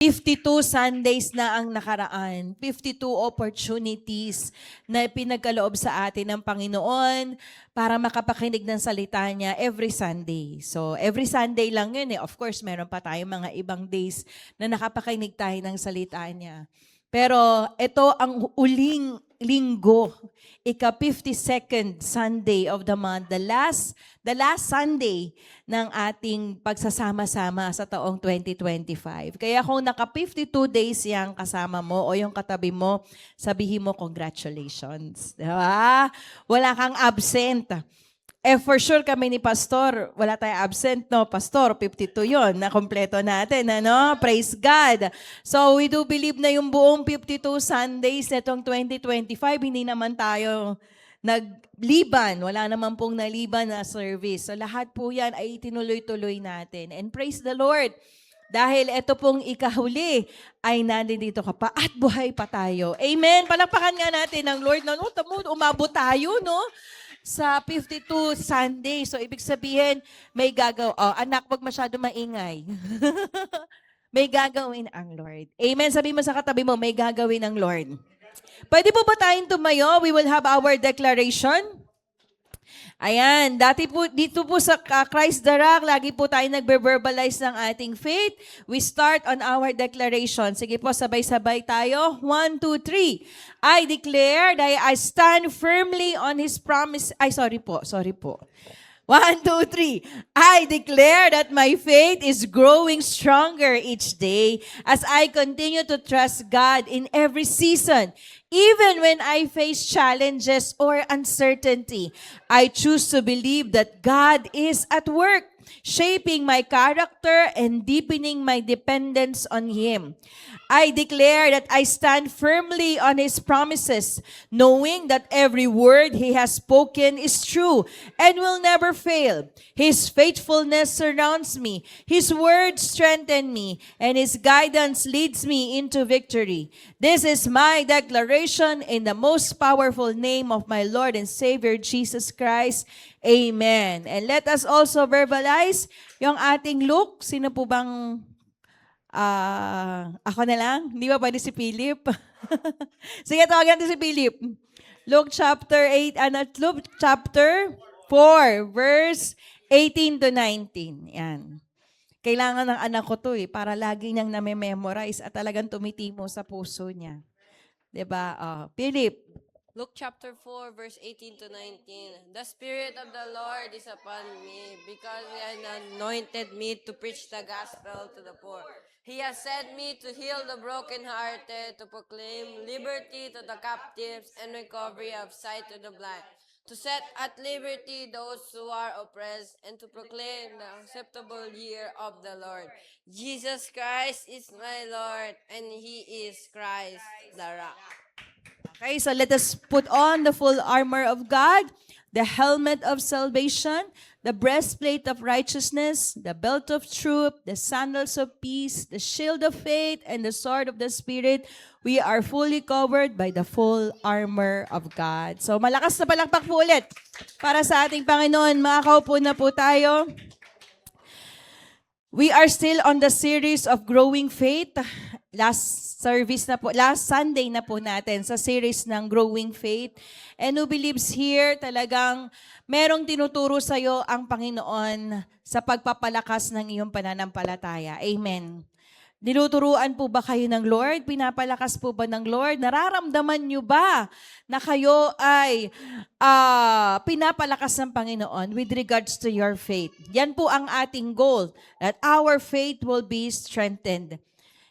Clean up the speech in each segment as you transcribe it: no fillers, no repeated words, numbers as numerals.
52 Sundays na ang nakaraan, 52 opportunities na pinagkaloob sa atin ng Panginoon para makapakinig ng salita niya every Sunday. So, every Sunday lang yun eh. Of course, meron pa tayong mga ibang days na nakapakinig tayo ng salita niya. Pero ito ang uling linggo, ika-52nd Sunday of the month, the last Sunday ng ating pagsasama-sama sa taong 2025. Kaya kung naka-52 days yang kasama mo o yung katabi mo, sabihin mo congratulations. Diba? Wala kang absent. For sure kami ni Pastor, wala tayong absent, no? Pastor, 52 yon na kompleto natin, ano? Praise God. So, we do believe na yung buong 52 Sundays netong 2025, hindi naman tayo nagliban. Wala naman pong naliban na service. So, lahat po yan ay tinuloy-tuloy natin. And praise the Lord. Dahil ito pong ikahuli ay nandito ka pa at buhay pa tayo. Amen. Palakpakan nga natin ng Lord. No, umabot tayo, no? Sa 52 Sunday. So, ibig sabihin, may gagawin. Oh, anak, wag masyado maingay. May gagawin ang Lord. Amen. Sabi mo sa katabi mo, may gagawin ang Lord. Pwede po ba tayong tumayo? We will have our declaration. Ayan, dito po sa Christ the Rock, lagi po tayo nagbe-verbalize ng ating faith. We start on our declaration. Sige po, sabay-sabay tayo. 1, 2, 3. I declare that I stand firmly on His promise. Sorry po. 1, 2, 3. I declare that my faith is growing stronger each day as I continue to trust God in every season. Even when I face challenges or uncertainty, I choose to believe that God is at work, shaping my character and deepening my dependence on Him. I declare that I stand firmly on His promises, knowing that every word He has spoken is true and will never fail. His faithfulness surrounds me, His word strengthens me, and His guidance leads me into victory. This is my declaration in the most powerful name of my Lord and Savior Jesus Christ. Amen. And let us also verbalize yung ating Luke. Sino po bang ako na lang? Hindi ba pwede si Philip? Sige, tawagan natin si Philip. Luke chapter 4, verse 18 to 19. Yan. Kailangan ng anak ko to para lagi niyang name-memorize at talagang tumitimo sa puso niya. Diba? Philip. Luke chapter 4, verse 18 to 19. The Spirit of the Lord is upon me, because He has anointed me to preach the gospel to the poor. He has sent me to heal the brokenhearted, to proclaim liberty to the captives and recovery of sight to the blind, to set at liberty those who are oppressed, and to proclaim the acceptable year of the Lord. Jesus Christ is my Lord, and He is Christ the Rock. Okay, so let us put on the full armor of God, the helmet of salvation, the breastplate of righteousness, the belt of truth, the sandals of peace, the shield of faith, and the sword of the Spirit. We are fully covered by the full armor of God. So malakas na palakpak po ulit para sa ating Panginoon. Makakaupo na po tayo. We are still on the series of growing faith. Last Sunday na po natin sa series ng growing faith. And who believes here talagang merong tinuturo sa iyo ang Panginoon sa pagpapalakas ng iyong pananampalataya. Amen. Niluturuan po ba kayo ng Lord? Pinapalakas po ba ng Lord? Nararamdaman niyo ba na kayo ay pinapalakas ng Panginoon with regards to your faith? Yan po ang ating goal, that our faith will be strengthened.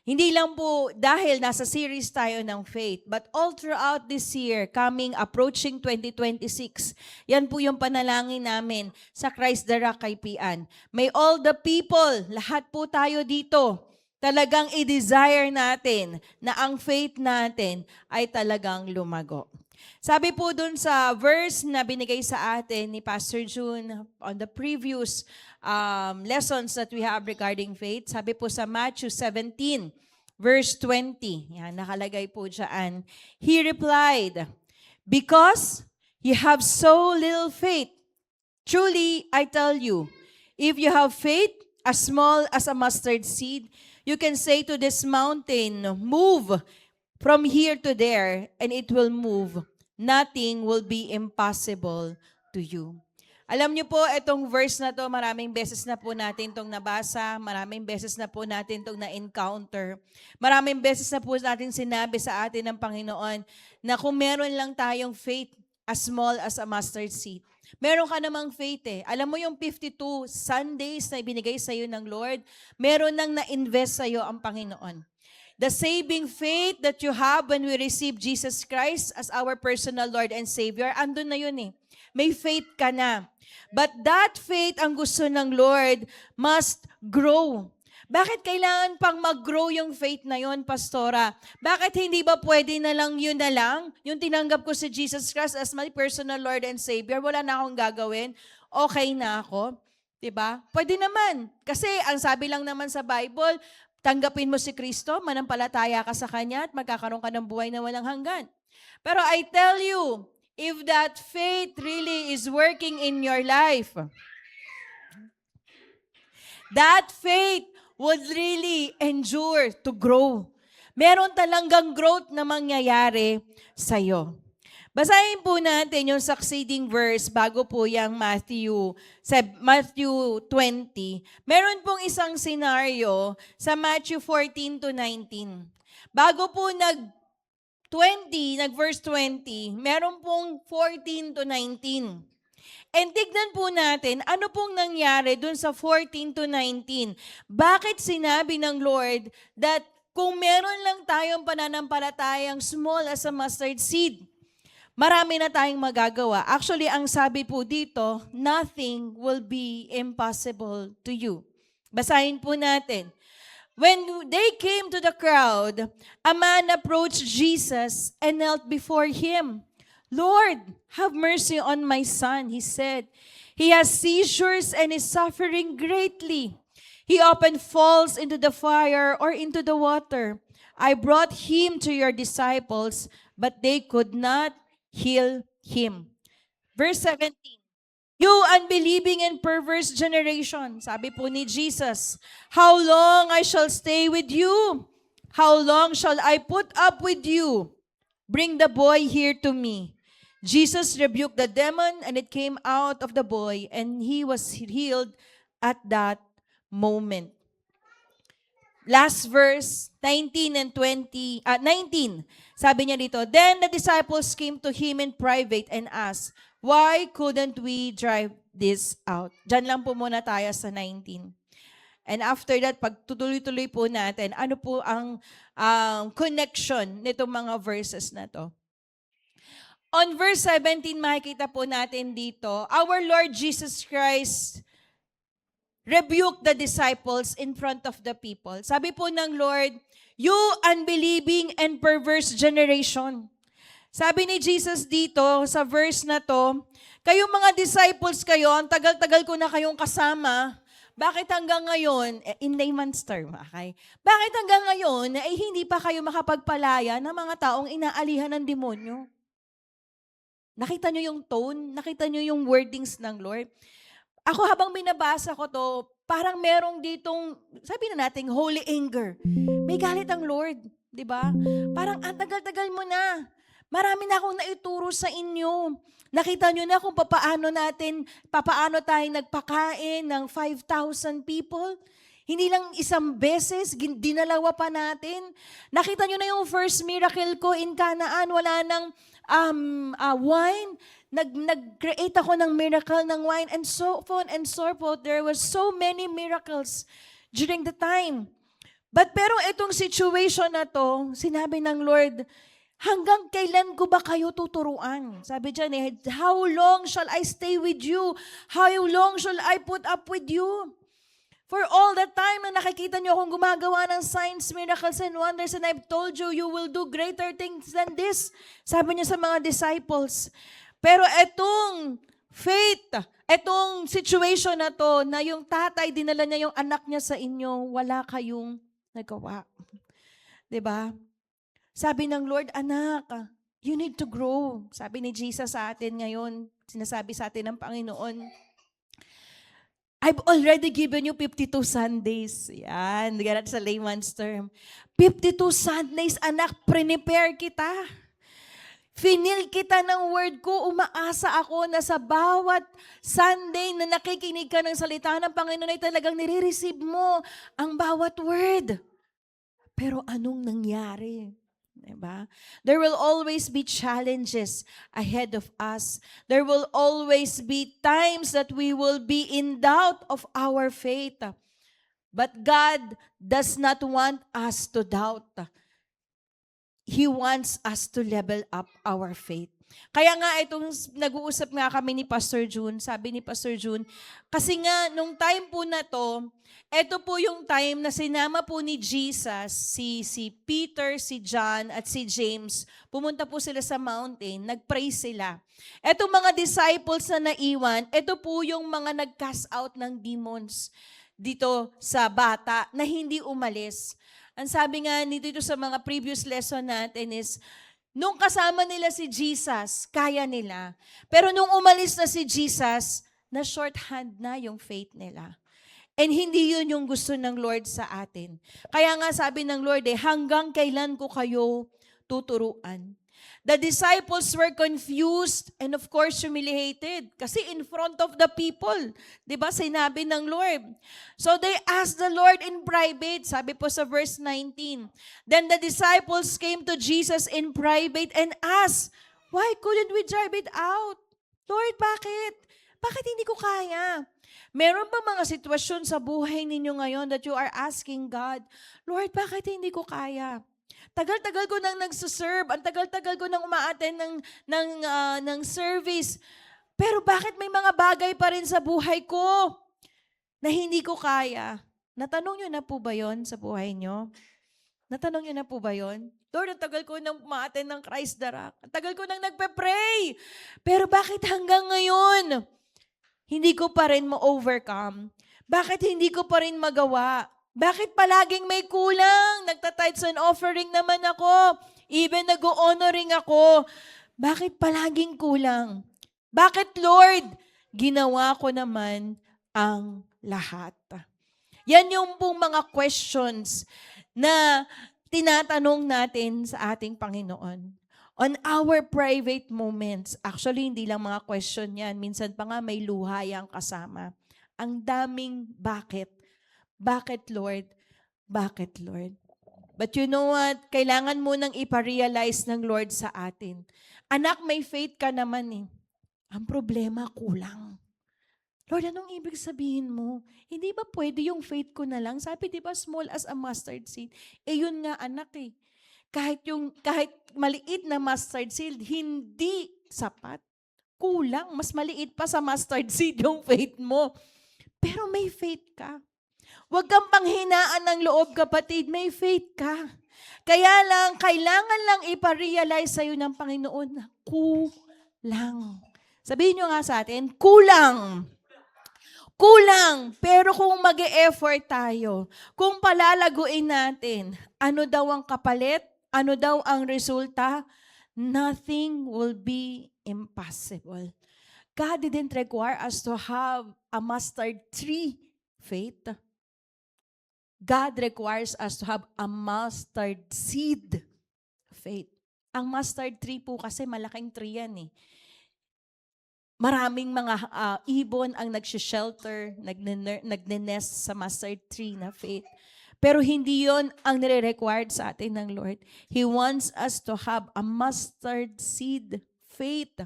Hindi lang po dahil nasa series tayo ng faith, but all throughout this year, approaching 2026, yan po yung panalangin namin sa Christ the Rock Kaipian. May all the people, lahat po tayo dito, talagang i-desire natin na ang faith natin ay talagang lumago. Sabi po dun sa verse na binigay sa atin ni Pastor June on the previous lessons that we have regarding faith, sabi po sa Matthew 17, verse 20, yan, nakalagay po dyan. He replied, "Because you have so little faith, truly I tell you, if you have faith as small as a mustard seed, You can say to this mountain, move from here to there, and it will move. Nothing will be impossible to you. Alam niyo po, itong verse na to, maraming beses na po natin itong nabasa, maraming beses na po natin itong na-encounter, maraming beses na po natin sinabi sa atin ng Panginoon na kung meron lang tayong faith as small as a mustard seed, meron ka namang faith eh. Alam mo yung 52 Sundays na ibinigay sa iyo ng Lord, meron nang na-invest sa iyo ang Panginoon. The saving faith that you have when we receive Jesus Christ as our personal Lord and Savior, andun na yun eh. May faith ka na. But that faith, ang gusto ng Lord, must grow. Bakit kailangan pang mag-grow yung faith na yon, Pastora? Bakit hindi ba pwede na lang, yung tinanggap ko si Jesus Christ as my personal Lord and Savior, wala na akong gagawin, okay na ako? Diba? Pwede naman. Kasi ang sabi lang naman sa Bible, tanggapin mo si Kristo, manampalataya ka sa Kanya, at magkakaroon ka ng buhay na walang hanggan. Pero I tell you, if that faith really is working in your life, that faith would really endure to grow. Meron talagang growth na mangyayari sa'yo. Basahin po natin yung succeeding verse bago po yung Matthew 20. Meron pong isang scenario sa Matthew 14 to 19. Bago po nag-verse 20, meron pong 14 to 19. And tignan po natin, ano pong nangyari dun sa 14 to 19? Bakit sinabi ng Lord that kung meron lang tayong pananampalatayang small as a mustard seed, marami na tayong magagawa. Actually, ang sabi po dito, nothing will be impossible to you. Basahin po natin. When they came to the crowd, a man approached Jesus and knelt before him. Lord, have mercy on my son, he said. He has seizures and is suffering greatly. He often falls into the fire or into the water. I brought him to your disciples, but they could not heal him. Verse 17. You unbelieving and perverse generation, sabi po ni Jesus, how long I shall stay with you? How long shall I put up with you? Bring the boy here to me. Jesus rebuked the demon, and it came out of the boy, and he was healed at that moment. Last verse, 19 and 19. Sabi niya dito, then the disciples came to him in private and asked, why couldn't we drive this out? Diyan lang po muna tayo sa 19. And after that, pag tutuloy-tuloy po natin, ano po ang connection nitong mga verses na to? On verse 17, makikita po natin dito, our Lord Jesus Christ rebuked the disciples in front of the people. Sabi po ng Lord, you unbelieving and perverse generation. Sabi ni Jesus dito sa verse na to, kayong mga disciples kayo, ang tagal-tagal ko na kayong kasama, bakit hanggang ngayon, in layman's term, okay? Bakit hanggang ngayon, hindi pa kayo makapagpalaya ng mga taong inaalihan ng demonyo? Nakita nyo yung tone? Nakita nyo yung wordings ng Lord? Ako habang binabasa ko to, parang merong ditong, sabi na natin, holy anger. May galit ang Lord, di ba? Parang ang tagal-tagal mo na. Marami na akong naituro sa inyo. Nakita nyo na kung papaano tayo nagpakain ng 5,000 people. Hindi lang isang beses, dinalawa pa natin. Nakita nyo na yung first miracle ko in Canaan, wala nang wine. Nag-create ako ng miracle ng wine and so on and so forth. There were so many miracles during the time. Pero itong situation na to, sinabi ng Lord, hanggang kailan ko ba kayo tuturuan? Sabi dyan how long shall I stay with you? How long shall I put up with you? For all the time na nakikita niyo akong gumagawa ng signs, miracles, and wonders, and I've told you, you will do greater things than this. Sabi niya sa mga disciples. Pero etong faith, etong situation na to, na yung tatay, dinala niya yung anak niya sa inyo, wala kayong nagawa. 'Di ba? Sabi ng Lord, anak, you need to grow. Sabi ni Jesus sa atin ngayon, sinasabi sa atin ng Panginoon, I've already given you 52 Sundays. Yan, ganat sa layman's term. 52 Sundays, anak, prepare kita. Finil kita ng word ko, umaasa ako na sa bawat Sunday na nakikinig ka ng salita ng Panginoon ay talagang nire-receive mo ang bawat word. Pero anong nangyari? Diba? There will always be challenges ahead of us. There will always be times that we will be in doubt of our faith. But God does not want us to doubt. He wants us to level up our faith. Kaya nga itong nag-uusap nga kami ni Pastor June, sabi ni Pastor June, kasi nga nung time po na to, ito po yung time na sinama po ni Jesus, si Peter, si John, at si James, pumunta po sila sa mountain, nag-pray sila. Etong mga disciples na naiwan, ito po yung mga nag-cast out ng demons dito sa bata na hindi umalis. Ang sabi nga dito sa mga previous lesson natin is, nung kasama nila si Jesus, kaya nila. Pero nung umalis na si Jesus, na shorthand na yung faith nila. And hindi yun yung gusto ng Lord sa atin. Kaya nga sabi ng Lord, hanggang kailan ko kayo tuturuan? The disciples were confused and of course humiliated. Kasi in front of the people, di ba sinabi ng Lord. So they asked the Lord in private, sabi po sa verse 19. Then the disciples came to Jesus in private and asked, why couldn't we drive it out? Lord, bakit? Bakit hindi ko kaya? Meron ba mga sitwasyon sa buhay ninyo ngayon that you are asking God, Lord, bakit hindi ko kaya? Tagal-tagal ko nang nagsuserve, ang tagal-tagal ko nang umaattend ng service. Pero bakit may mga bagay pa rin sa buhay ko na hindi ko kaya? Natanong nyo na po ba yon sa buhay nyo? Natanong nyo na po ba yon? Lord, ang tagal ko nang umaattend ng Christ the Rock. Ang tagal ko nang nagpe-pray. Pero bakit hanggang ngayon, hindi ko pa rin ma-overcome? Bakit hindi ko pa rin magawa? Bakit palaging may kulang? Nagta-tithes and offering naman ako. Even nag-honoring ako. Bakit palaging kulang? Bakit, Lord? Ginawa ko naman ang lahat. Yan yung pong mga questions na tinatanong natin sa ating Panginoon. On our private moments, actually hindi lang mga question yan. Minsan pa nga may luha yang kasama. Ang daming bakit. Bakit, Lord? Bakit, Lord? But you know what? Kailangan mo nang iparealize ng Lord sa atin. Anak, may faith ka naman eh. Ang problema, kulang. Lord, anong ibig sabihin mo? Hindi ba pwede yung faith ko na lang? Sabi, di ba, small as a mustard seed? Yun nga, anak eh. Kahit maliit na mustard seed, hindi sapat. Kulang. Mas maliit pa sa mustard seed yung faith mo. Pero may faith ka. Huwag kang panghinaan ng loob, kapatid. May faith ka. Kaya lang, kailangan lang iparealize sa'yo ng Panginoon na kulang. Sabihin nyo nga sa atin, kulang. Kulang. Pero kung mag-e-effort tayo, kung palalaguin natin, ano daw ang kapalit? Ano daw ang resulta? Nothing will be impossible. God didn't require us to have a mustard tree faith. God requires us to have a mustard seed faith. Ang mustard tree po kasi malaking tree yan eh. Maraming mga ibon ang nagsishelter, nagne-nest sa mustard tree na faith. Pero hindi yon ang nire-required sa atin ng Lord. He wants us to have a mustard seed faith.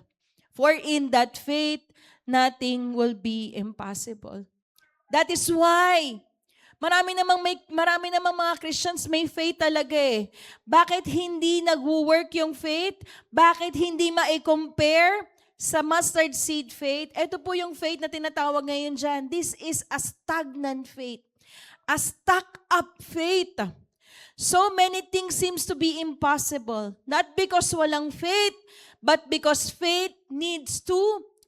For in that faith, nothing will be impossible. That is why marami namang mga Christians may faith talaga eh. Bakit hindi nag-work yung faith? Bakit hindi ma-compare sa mustard seed faith? Ito po yung faith na tinatawag ngayon dyan. This is a stagnant faith. A stuck-up faith. So many things seems to be impossible. Not because walang faith, but because faith needs to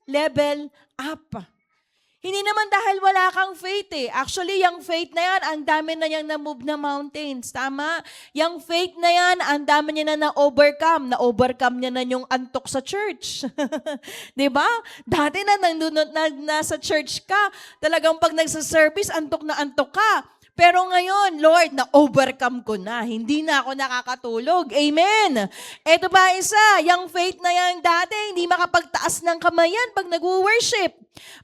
level up. Hindi naman dahil wala kang faith eh. Actually, yung faith na yan, ang dami na niyang na-move na mountains. Tama? Yung faith na yan, ang dami niya na na-overcome. Na-overcome niya na yung antok sa church. Di ba? Dati nasa church ka, talagang pag nagsa-service, antok na antok ka. Pero ngayon, Lord, na-overcome ko na. Hindi na ako nakakatulog. Amen. Ito ba isa, yung faith na yan dati, hindi makapagtaas ng kamay yan pag nag-worship.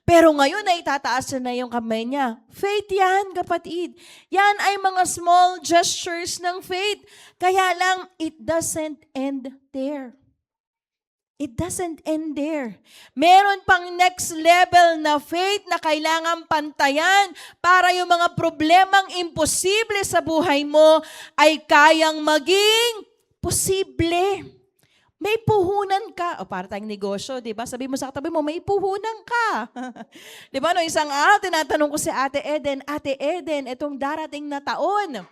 Pero ngayon, ay itataas na yung kamay niya. Faith yan, kapatid. Yan ay mga small gestures ng faith. Kaya lang, it doesn't end there. It doesn't end there. Meron pang next level na faith na kailangan pantayan para yung mga problemang imposible sa buhay mo ay kayang maging posible. May puhunan ka. O para tayong negosyo, di ba? Sabi mo sa katabi mo, may puhunan ka. Di ba? No, isang araw, tinatanong ko si Ate Eden, itong darating na taon,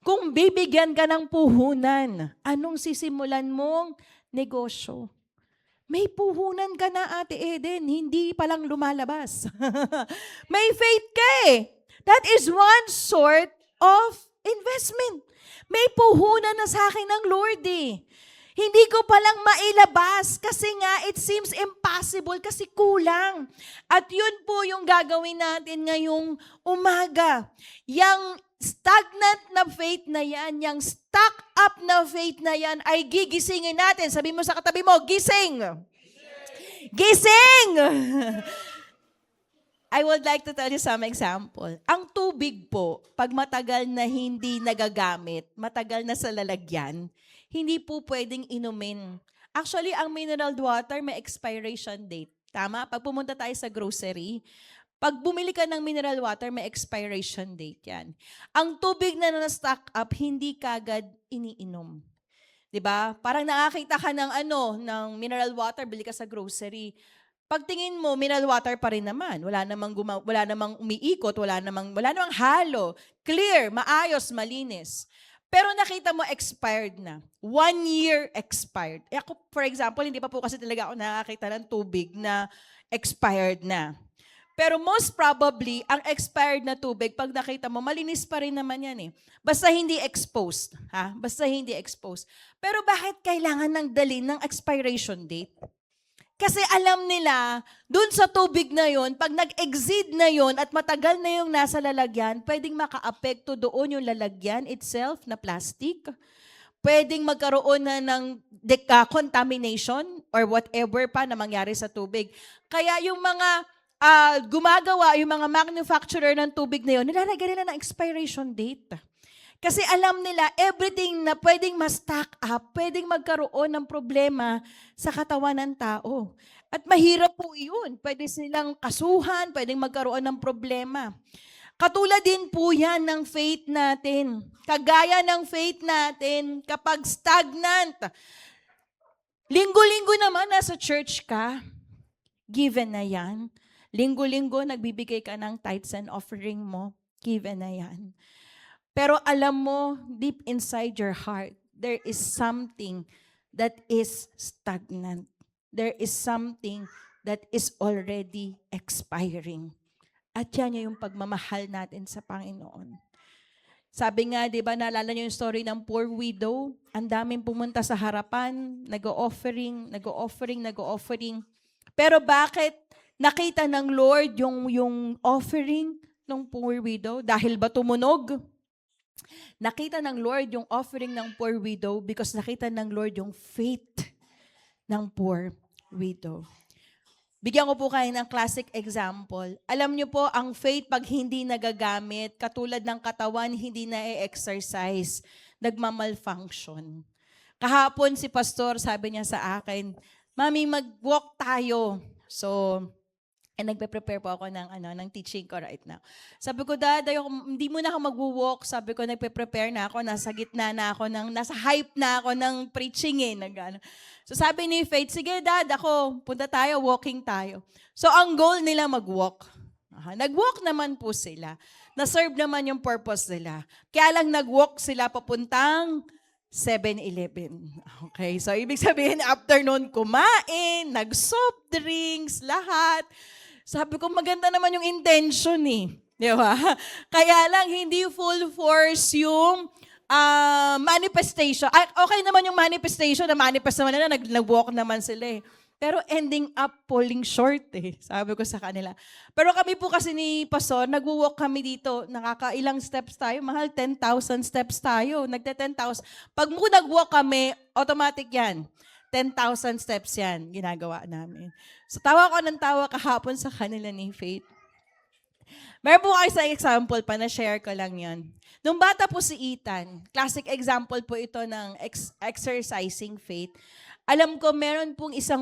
kung bibigyan ka ng puhunan, anong sisimulan mong negosyo? May puhunan ka na, Ate Eden, hindi palang lumalabas. May faith ka eh. That is one sort of investment. May puhunan na sa akin ng Lord eh. Hindi ko palang mailabas kasi nga it seems impossible kasi kulang. At yun po yung gagawin natin ngayong umaga. Yang stagnant na faith na yan, yung stuck up na faith na yan ay gigisingin natin. Sabi mo sa katabi mo, gising! Gising! I would like to tell you some example. Ang tubig po, pag matagal na hindi nagagamit, matagal na sa lalagyan, hindi po pwedeng inumin. Actually, ang mineral water may expiration date. Tama? Pag pumunta tayo sa grocery, pag bumili ka ng mineral water, may expiration date yan. Ang tubig na na-stock up, hindi kagad iniinom. 'Di ba? Parang nakakita ka ng mineral water, bili ka sa grocery. Pagtingin mo, mineral water pa rin naman. Wala namang umiikot, wala namang halo. Clear, maayos, malinis. Pero nakita mo, expired na. 1 year expired. Ako, for example, hindi pa po kasi talaga ako nakakita ng tubig na expired na. Pero most probably, ang expired na tubig, pag nakita mo, malinis pa rin naman yan eh. Basta hindi exposed. Ha? Basta hindi exposed. Pero bakit kailangan ng dalhin ng expiration date? Kasi alam nila, dun sa tubig na yon, pag nag-exceed na yon at matagal na yung nasa lalagyan, pwedeng maka-apekto doon yung lalagyan itself na plastic. Pwedeng magkaroon na ng contamination or whatever pa na mangyari sa tubig. Kaya yung mga gumagawa, yung mga manufacturer ng tubig na yun, nilalagay nila ng expiration date. Kasi alam nila, everything na pwedeng ma-stack up, pwedeng magkaroon ng problema sa katawan ng tao. At mahirap po yun. Pwede silang kasuhan, pwedeng magkaroon ng problema. Katulad din po yan ng faith natin. Kagaya ng faith natin kapag stagnant. Linggo-linggo naman nasa church ka, given na yan. Linggo-linggo nagbibigay ka ng tithes and offering mo, given na yan. Pero alam mo, deep inside your heart, there is something that is stagnant. There is something that is already expiring. At yan yung pagmamahal natin sa Panginoon. Sabi nga, di ba, naalala niyo yung story ng poor widow? Ang daming pumunta sa harapan, nag-offering. Pero bakit nakita ng Lord yung offering ng poor widow? Dahil ba tumunog? Nakita ng Lord yung offering ng poor widow because nakita ng Lord yung faith ng poor widow. Bigyan ko po kayo ng classic example. Alam niyo po, ang faith pag hindi nagagamit, katulad ng katawan, hindi na-exercise, nagmamalfunction. Kahapon si pastor, sabi niya sa akin, Mami, mag-walk tayo. So, nagpe-prepare po ako ng teaching ko right now. Sabi ko, Dad, hindi mo na ako mag-walk. Sabi ko, nagpe-prepare na ako, nasa gitna na ako, nasa hype na ako ng preaching eh. So sabi ni Faith, sige Dad, punta tayo, walking tayo. So ang goal nila mag-walk. Nag-walk naman po sila. Na-serve naman yung purpose nila. Kaya lang nag-walk sila papuntang 7-Eleven. Okay, so ibig sabihin, after noon kumain, nag-soft drinks, lahat. Sabi ko, maganda naman yung intention eh. Di ba? Kaya lang, hindi full force yung manifestation. Ay, okay naman yung manifestation, na-manifest naman nila, nag-walk naman sila eh. Pero ending up falling short eh, sabi ko sa kanila. Pero kami po kasi ni Pastor, nag-walk kami dito, nakakailang steps tayo, mahal 10,000 steps tayo, nagte-10,000. Pag mo nag-walk kami, automatic yan. 10,000 steps yan, ginagawa namin. So tawa ko ng tawa kahapon sa kanila ni Faith. Meron po kayo sa example pa, na-share ko lang yan. Nung bata po si Ethan, classic example po ito ng exercising faith. Alam ko, meron pong isang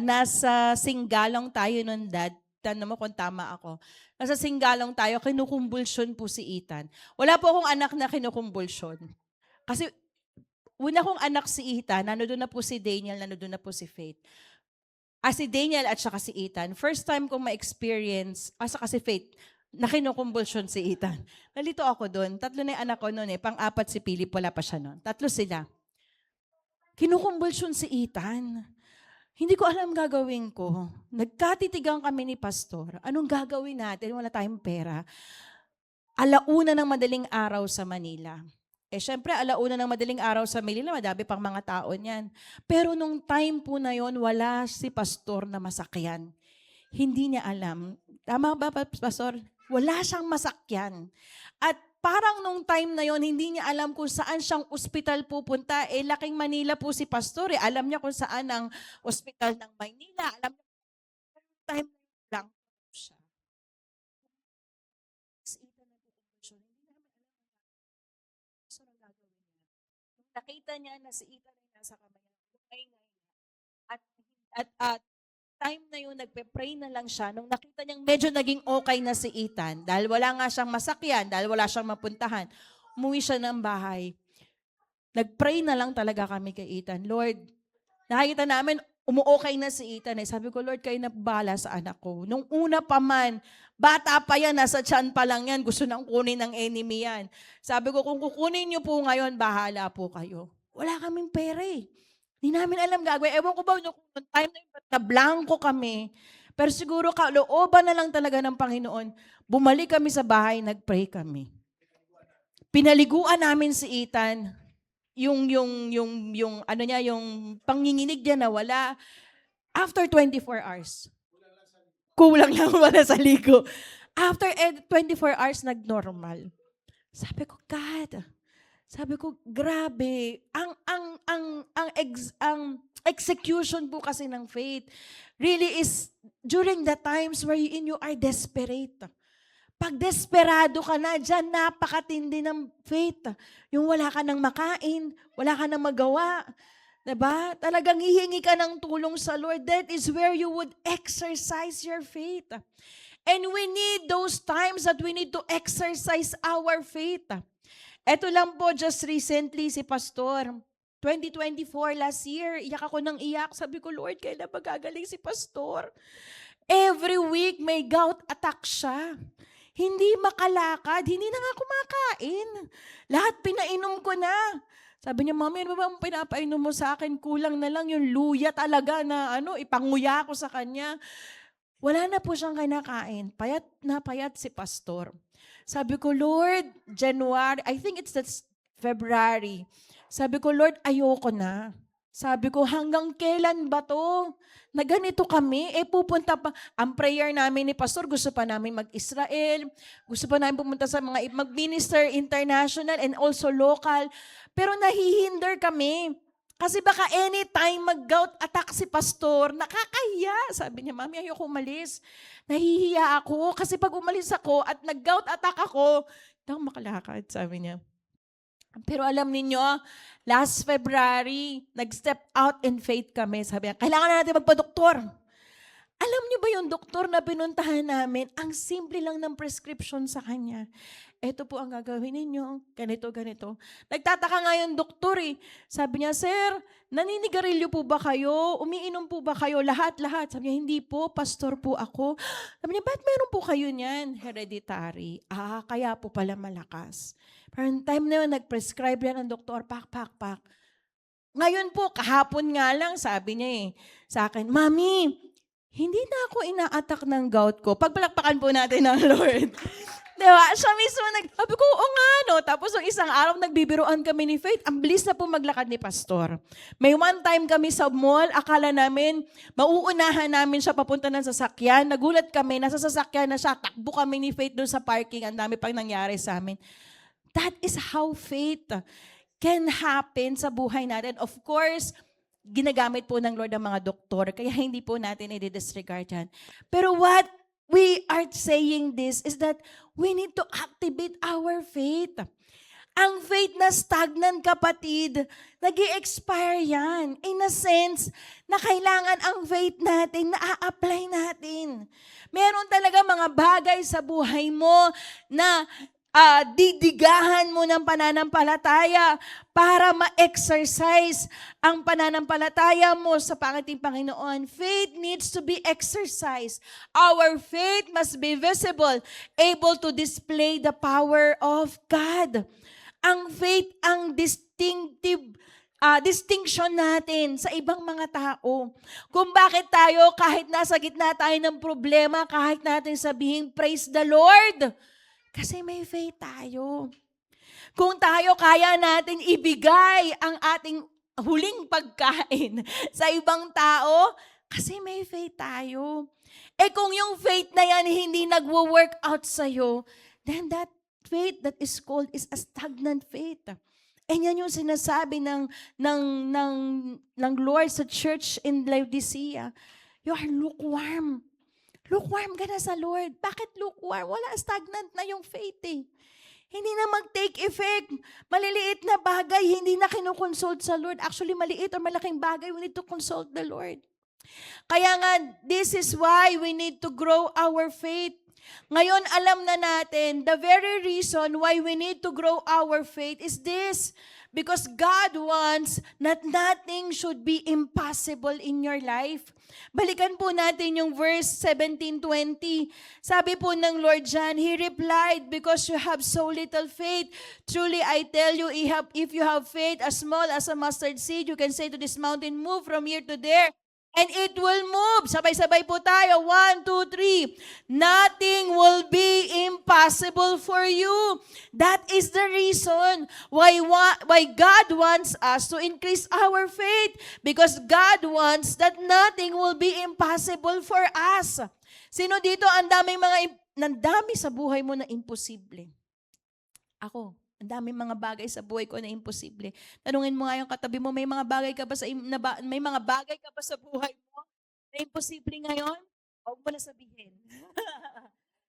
nasa singgalong tayo nun, Dad. Tanong mo kung tama ako. Nasa singgalong tayo, kinukumbulsyon po si Ethan. Wala po akong anak na kinukumbulsyon. Kasi una kong anak si Ethan, nanodoon na po si Daniel, nanodoon na po si Faith. Si Daniel at saka si Ethan, first time kong ma-experience, saka si Faith, na kinukumbulsyon si Ethan. Nalito ako doon. 3 na yung anak ko noon eh. Pang-4 si Philip, wala pa siya noon. 3 sila. Kinukumbulsyon si Ethan. Hindi ko alam gagawin ko. Nagkatitigang kami ni Pastor. Anong gagawin natin? Wala tayong pera. 1:00 ng madaling araw sa Manila. Syempre, 1:00 ng madaling araw sa Manila, madami pang mga tao niyan. Pero nung time po na yon, wala si Pastor na masakyan. Hindi niya alam. Tama ba, Pastor? Wala siyang masakyan. At parang nung time na yon, hindi niya alam kung saan siyang ospital pupunta. Laking Manila po si Pastor. Alam niya kung saan ang ospital ng Maynila. Alam niya kung time lang siya. Nakita niya na si Ethan ay nasa kamay niya. At time na yun, nagpe-pray na lang siya. Nung nakita niyang medyo naging okay na si Ethan, dahil wala nga siyang masakyan, dahil wala siyang mapuntahan, umuwi siya ng bahay. Nag-pray na lang talaga kami kay Ethan. Lord, nakikita namin, umu-okay na si Ethan. Sabi ko, Lord, kayo na bala sa anak ko. Nung una pa man, bata pa yan, nasa tiyan pa lang yan, gusto nang kunin ng enemy yan. Sabi ko, kung kukunin niyo po ngayon, bahala po kayo. Wala kaming pera eh. Hindi namin alam gagawin. Ewan ko ba, nung time na yun, na-blanco kami. Pero siguro kalooban na lang talaga ng Panginoon. Bumalik kami sa bahay, nag-pray kami. Pinaliguan namin si Ethan. Yung panginginig niya na wala. After 24 hours. Kulang lang wala sa ligo. After 24 hours, nag-normal. Sabi ko, God, grabe. Ang execution po kasi ng faith really is during the times wherein you are desperate. Pag desperado ka na, dyan napakatindi ng faith. Yung wala ka nang makain, wala ka nang magawa. Diba? Talagang hihingi ka ng tulong sa Lord. That is where you would exercise your faith. And we need those times that we need to exercise our faith. Ito lang po, just recently, si Pastor, 2024, last year, iyak ako ng iyak. Sabi ko, Lord, kailan ba gagaling si Pastor? Every week, may gout attack siya. Hindi makalakad, hindi na nga kumakain. Lahat pinainom ko na. Sabi niya, Mami, ano ba ang pinapainom mo sa akin? Kulang na lang yung luya talaga na ipanguya ko sa kanya. Wala na po siyang kinakain. Payat na payat si Pastor. Sabi ko, Lord, January, I think it's February. Sabi ko, Lord, ayoko na. Sabi ko, hanggang kailan ba to? Na ganito kami, pupunta pa. Ang prayer namin ni Pastor, gusto pa namin mag-Israel, gusto pa namin pumunta sa mag-minister international and also local. Pero nahihinder kami. Kasi baka anytime mag-gout attack si Pastor, nakakahiya. Sabi niya, Mami, ayoko umalis. Nahihiya ako. Kasi pag umalis ako at nag-gout attack ako, hindi ako makalakad, sabi niya. Pero alam niyo, last February, nag-step out in faith kami. Sabi niya, kailangan na natin magpa-doktor. Alam niyo ba yung doktor na pinuntahan namin, ang simple lang ng prescription sa kanya. Ito po ang gagawin ninyo, ganito, ganito. Nagtataka nga yung doktor eh. Sabi niya, Sir, naninigarilyo po ba kayo? Umiinom po ba kayo? Lahat. Sabi niya, hindi po, pastor po ako. Sabi niya, ba't meron po kayo niyan? Hereditary. Kaya po pala malakas. Pero time na yun, nag-prescribe yan ng doktor, pak. Ngayon po, kahapon nga lang, sabi niya sa akin, Mami, hindi na ako ina-attack ng gout ko. Pagpalakpakan po natin ng Lord. Diba? Siya mismo sabi ko, oo nga, no? Tapos yung isang araw, nagbibiruan kami ni Faith. Ang bilis na po maglakad ni Pastor. May one time kami sa mall, akala namin, mauunahan namin siya papunta ng sasakyan. Nagulat kami, nasa sasakyan na siya. Takbo kami ni Faith doon sa parking. Ang dami pang nangyari sa amin. That is how faith can happen sa buhay natin. Of course, ginagamit po ng Lord ang mga doktor, kaya hindi po natin i-disregard yan. Pero what we are saying this is that we need to activate our faith. Ang faith na stagnant, kapatid, nag-i-expire yan. In a sense, na kailangan ang faith natin, na-a-apply natin. Meron talaga mga bagay sa buhay mo na didigahan mo ng pananampalataya para ma-exercise ang pananampalataya mo sa pangating Panginoon. Faith needs to be exercised. Our faith must be visible, able to display the power of God. Ang faith, ang distinction natin sa ibang mga tao. Kung bakit tayo, kahit nasa gitna tayo ng problema, kahit natin sabihin, praise the Lord, kasi may faith tayo. Kung tayo kaya natin ibigay ang ating huling pagkain sa ibang tao, kasi may faith tayo. Kung yung faith na yan hindi nagwo-work out sa'yo, then that faith that is called is a stagnant faith. Yan yung sinasabi ng Lord sa church in Laodicea. You are lukewarm. Lukewarm ka na sa Lord. Bakit lukewarm? Wala, stagnant na yung faith eh. Hindi na mag-take effect. Maliliit na bagay, hindi na kinukonsult sa Lord. Actually, maliit or malaking bagay, we need to consult the Lord. Kaya nga, this is why we need to grow our faith. Ngayon, alam na natin, the very reason why we need to grow our faith is this. Because God wants that nothing should be impossible in your life. Balikan po natin yung verse 17:20. Sabi po ng Lord John, He replied, because you have so little faith. Truly I tell you, if you have faith as small as a mustard seed, you can say to this mountain, move from here to there. And it will move. Sabay-sabay po tayo. 1, 2, 3. Nothing will be impossible for you. That is the reason why God wants us to increase our faith. Because God wants that nothing will be impossible for us. Sino dito ang dami sa buhay mo na imposible? Ako. Ang daming mga bagay sa buhay ko na imposible. Tanungin mo nga yung katabi mo, may mga bagay ka ba sa buhay mo na imposible ngayon? Huwag mo na sabihin.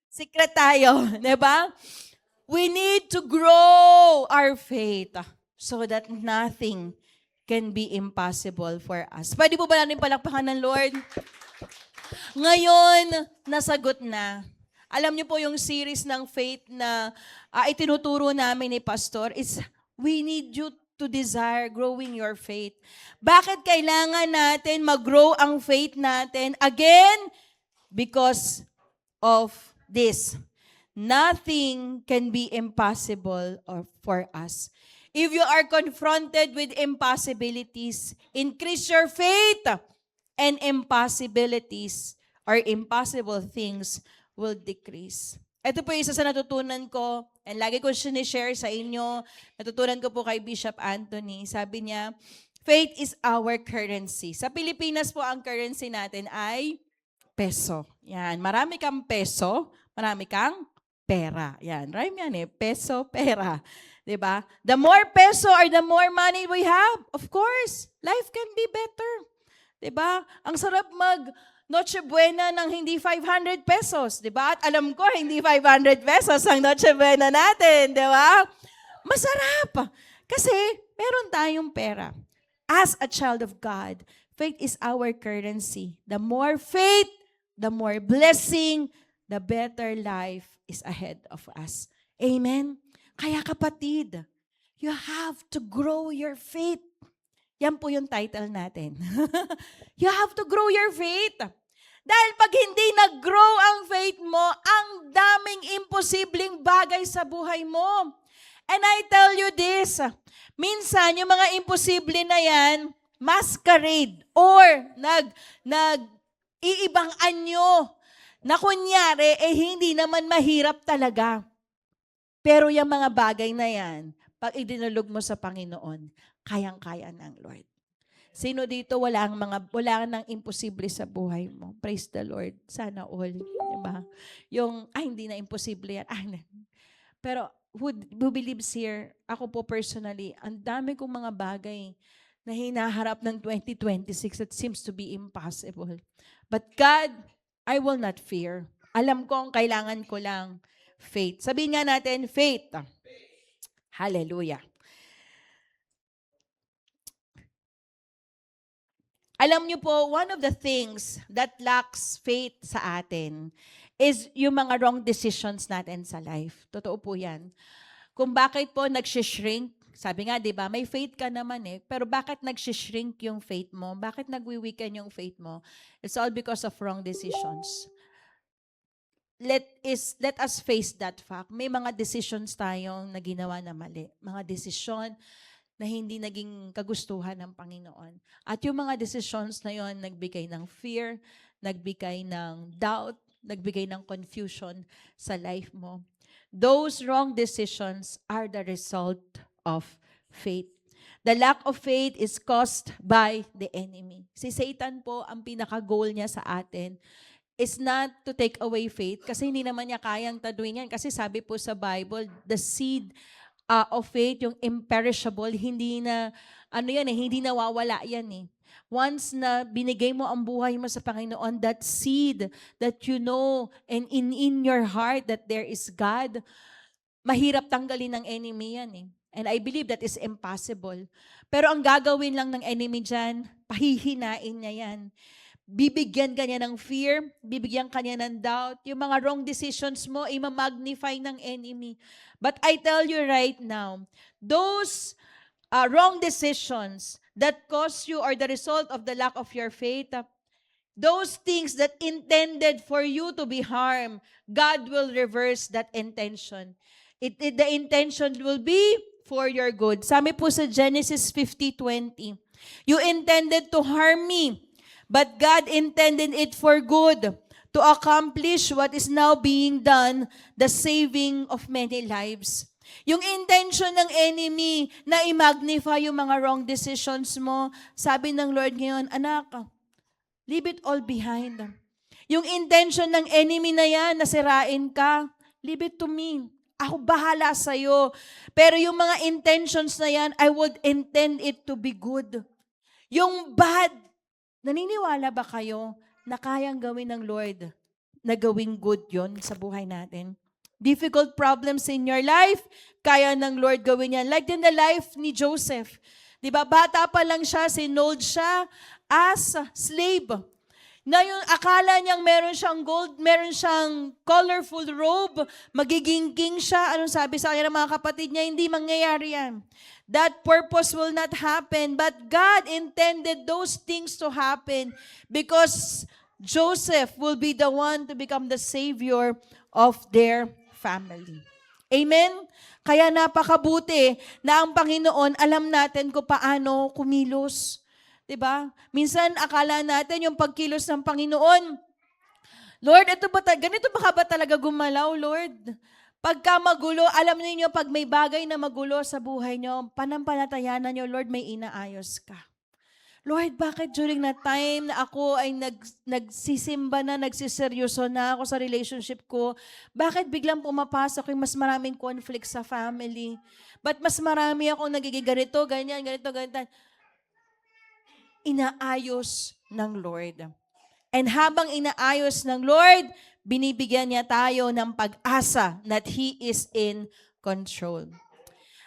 Secret tayo, di ba? We need to grow our faith so that nothing can be impossible for us. Pwede po ba natin palakpakan ng Lord? Ngayon, nasagot na. Alam niyo po yung series ng faith na itinuturo namin ni Pastor is we need you to desire growing your faith. Bakit kailangan natin mag-grow ang faith natin? Again, because of this. Nothing can be impossible for us. If you are confronted with impossibilities, increase your faith, and impossibilities or impossible things will decrease. Ito po isa sa natutunan ko, and lagi ko sinishare sa inyo, natutunan ko po kay Bishop Anthony. Sabi niya, faith is our currency. Sa Pilipinas po, ang currency natin ay peso. Yan, marami kang peso, marami kang pera. Yan, rhyme yan eh, peso, pera. Diba? The more peso or the more money we have, of course, life can be better. Diba? Ang sarap Noche Buena ng hindi 500 pesos, di ba? At alam ko, hindi 500 pesos ang Noche Buena natin, di ba? Masarap. Kasi meron tayong pera. As a child of God, faith is our currency. The more faith, the more blessing, the better life is ahead of us. Amen? Kaya kapatid, you have to grow your faith. Yan po yung title natin. You have to grow your faith. Dahil pag hindi nag-grow ang faith mo, ang daming imposibleng bagay sa buhay mo. And I tell you this, minsan yung mga imposible na yan, masquerade or Iibang anyo na kunyari, hindi naman mahirap talaga. Pero yung mga bagay na yan, pag idinulog mo sa Panginoon, kayang-kaya ng Lord. Sino dito wala nang imposible sa buhay mo? Praise the Lord. Sana all. Diba? Yung, hindi na imposible yan. Pero who believes here, ako po personally, ang dami kong mga bagay na hinaharap ng 2026 that seems to be impossible. But God, I will not fear. Alam ko ang kailangan ko lang faith. Sabihin nga natin, faith. Hallelujah. Alam niyo po, one of the things that lacks faith sa atin is yung mga wrong decisions natin sa life. Totoo po yan. Kung bakit po nagsishrink, sabi nga, di ba, may faith ka naman pero bakit nagsishrink yung faith mo? Bakit nagwi-weaken yung faith mo? It's all because of wrong decisions. Let us face that fact. May mga decisions tayong na ginawa na mali. Mga desisyon na hindi naging kagustuhan ng Panginoon. At yung mga decisions na yon nagbigay ng fear, nagbigay ng doubt, nagbigay ng confusion sa life mo. Those wrong decisions are the result of faith. The lack of faith is caused by the enemy. Si Satan po, ang pinaka-goal niya sa atin is not to take away faith kasi hindi naman niya kayang taduin yan. Kasi sabi po sa Bible, the seed of faith, yung imperishable, hindi na, hindi nawawala yan Once na binigay mo ang buhay mo sa Panginoon, that seed that you know and in your heart that there is God, mahirap tanggalin ng enemy yan And I believe that is impossible. Pero ang gagawin lang ng enemy dyan, pahihinain niya yan. Bibigyan ka niya ng fear, bibigyan ka niya ng doubt. Yung mga wrong decisions mo, ima-magnify ng enemy. But I tell you right now, those wrong decisions that cause you or the result of the lack of your faith, those things that intended for you to be harmed, God will reverse that intention. The intention will be for your good. Sabi po sa Genesis 50:20, you intended to harm me, but God intended it for good, to accomplish what is now being done, the saving of many lives. Yung intention ng enemy na i-magnify yung mga wrong decisions mo, sabi ng Lord ngayon, anak, leave it all behind. Yung intention ng enemy na yan, nasirain ka, leave it to me. Ako bahala sa'yo. Pero yung mga intentions na yan, I would intend it to be good. Yung bad, naniniwala ba kayo na kayang gawin ng Lord na gawing good yon sa buhay natin? Difficult problems in your life, kaya ng Lord gawin yan. Like in the life ni Joseph. Diba, bata pa lang siya, sinold siya as slave. Na yung akala niyang meron siyang gold, meron siyang colorful robe, magiging king siya. Anong sabi sa kanya ng mga kapatid niya? Hindi mangyayari yan. That purpose will not happen. But God intended those things to happen because Joseph will be the one to become the savior of their family. Amen? Kaya napakabuti na ang Panginoon, alam natin kung paano kumilos. Diba? Minsan, akala natin yung pagkilos ng Panginoon, Lord, ganito ba talaga gumalaw, Lord? Pagka magulo, alam niyo pag may bagay na magulo sa buhay niyo, panampalatayanan niyo, Lord, may inaayos ka. Lord, bakit during na time na ako ay nagsisimba na, nagsiseryoso na ako sa relationship ko, bakit biglang pumapasok yung mas maraming conflict sa family? Ba't mas marami akong nagiging ganito, ganyan, ganito, ganyan? Inaayos ng Lord. And habang inaayos ng Lord, binibigyan niya tayo ng pag-asa that He is in control.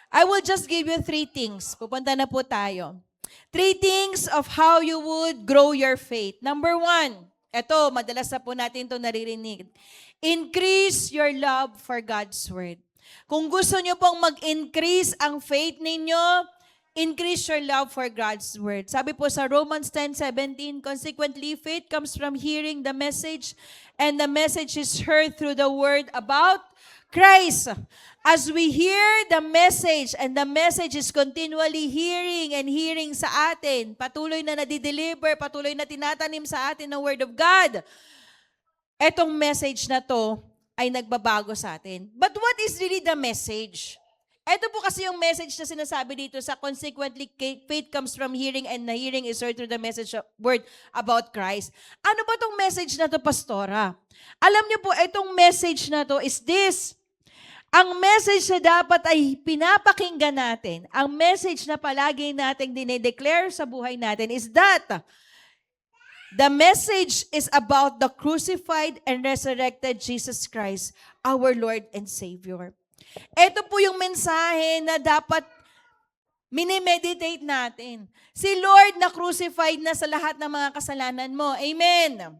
I will just give you 3 things. Pupunta na po tayo. 3 things of how you would grow your faith. Number 1, ito, madalas na po natin ito naririnig. Increase your love for God's Word. Kung gusto niyo pong mag-increase ang faith ninyo, increase your love for God's Word. Sabi po sa Romans 10:17, consequently, faith comes from hearing the message, and the message is heard through the Word about Christ, as we hear the message, and the message is continually hearing and hearing sa atin, patuloy na nadideliver, patuloy na tinatanim sa atin ng Word of God, etong message na to ay nagbabago sa atin. But what is really the message? Ito po kasi yung message na sinasabi dito sa consequently, faith comes from hearing and the hearing is heard through the message of word about Christ. Ano ba tong message na to, Pastora? Alam niyo po, itong message na to is this. Ang message na dapat ay pinapakinggan natin, ang message na palagi nating dinedeclare sa buhay natin is that the message is about the crucified and resurrected Jesus Christ, our Lord and Savior. Ito po yung mensahe na dapat minimeditate natin. Si Lord na crucified na sa lahat ng mga kasalanan mo. Amen.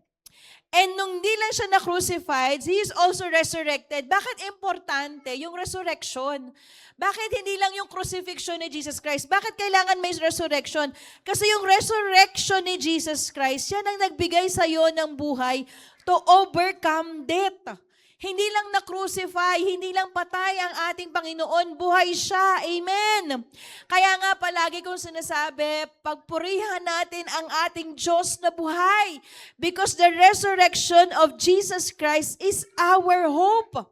And nung di lang siya na-crucified, He is also resurrected. Bakit importante yung resurrection? Bakit hindi lang yung crucifixion ni Jesus Christ? Bakit kailangan may resurrection? Kasi yung resurrection ni Jesus Christ, yan ang nagbigay sa iyo ng buhay to overcome death. Hindi lang na-crucify, hindi lang patay ang ating Panginoon, buhay siya. Amen. Kaya nga palagi kong sinasabi, pagpurihan natin ang ating Diyos na buhay because the resurrection of Jesus Christ is our hope.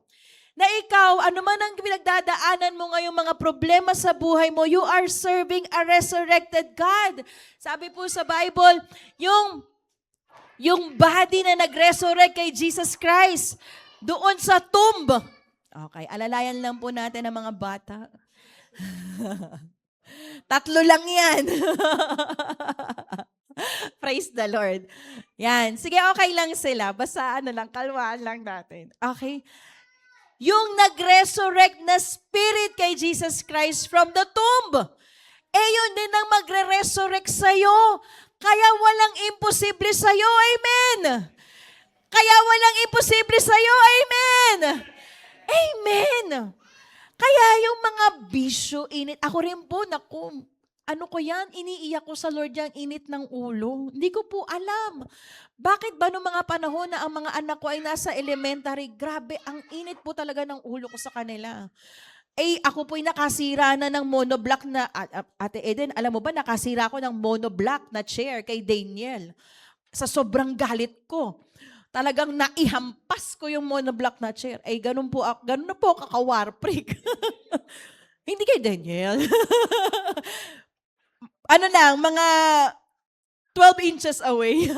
Na ikaw, ano man ang pinagdadaanan mo ngayong mga problema sa buhay mo, you are serving a resurrected God. Sabi po sa Bible, yung body na nag-resurrect kay Jesus Christ, doon sa tomb. Okay, alalayan lang po natin ang mga bata. 3 lang yan. Praise the Lord. Yan. Sige, okay lang sila. Basta kalwaan lang natin. Okay? Yung nag-resurrect na spirit kay Jesus Christ from the tomb, yun din ang magre-resurrect sa'yo. Kaya walang imposible sa'yo. Amen. Kaya walang imposible sa'yo. Amen. Amen. Kaya yung mga bisyo, init. Ako rin po, ano ko yan? Iniiyak ko sa Lord yung init ng ulo. Hindi ko po alam. Bakit ba noong mga panahon na ang mga anak ko ay nasa elementary, grabe, ang init po talaga ng ulo ko sa kanila. Ako po'y nakasira na ng monoblock na, Ate Eden, alam mo ba, nakasira ako ng monoblock na chair kay Daniel. Sa sobrang galit ko. Talagang naihampas ko yung monoblock na chair. Ganun na po kaka-warprig. Hindi kay Daniel. Mga 12 inches away.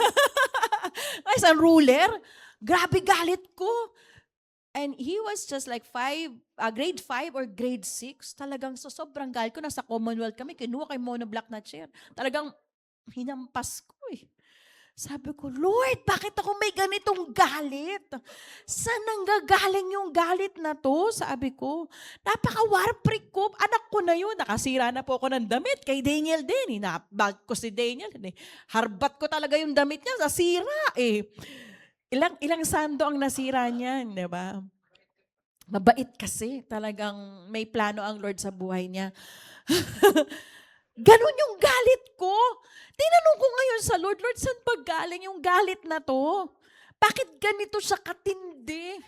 Isang ruler. Grabe galit ko. And he was just like grade 5 or grade 6. Talagang sa sobrang galit ko, nasa Commonwealth kami, kinuha kay monoblock na chair. Talagang hinampas ko eh. Sabi ko, Lord, bakit ako may ganitong galit? Saan nanggagaling yung galit na to? Sabi ko, napaka-warprig ko. Anak ko na yun. Nakasira na po ako ng damit. Kay Daniel din. Bag ko si Daniel. Harbat ko talaga yung damit niya. Nasira eh. Ilang sando ang nasira niyan, di ba? Mabait kasi. Talagang may plano ang Lord sa buhay niya. Ganon yung galit ko. Tinanong ko ngayon sa Lord, Lord, saan ba galing yung galit na to? Bakit ganito siya katindi?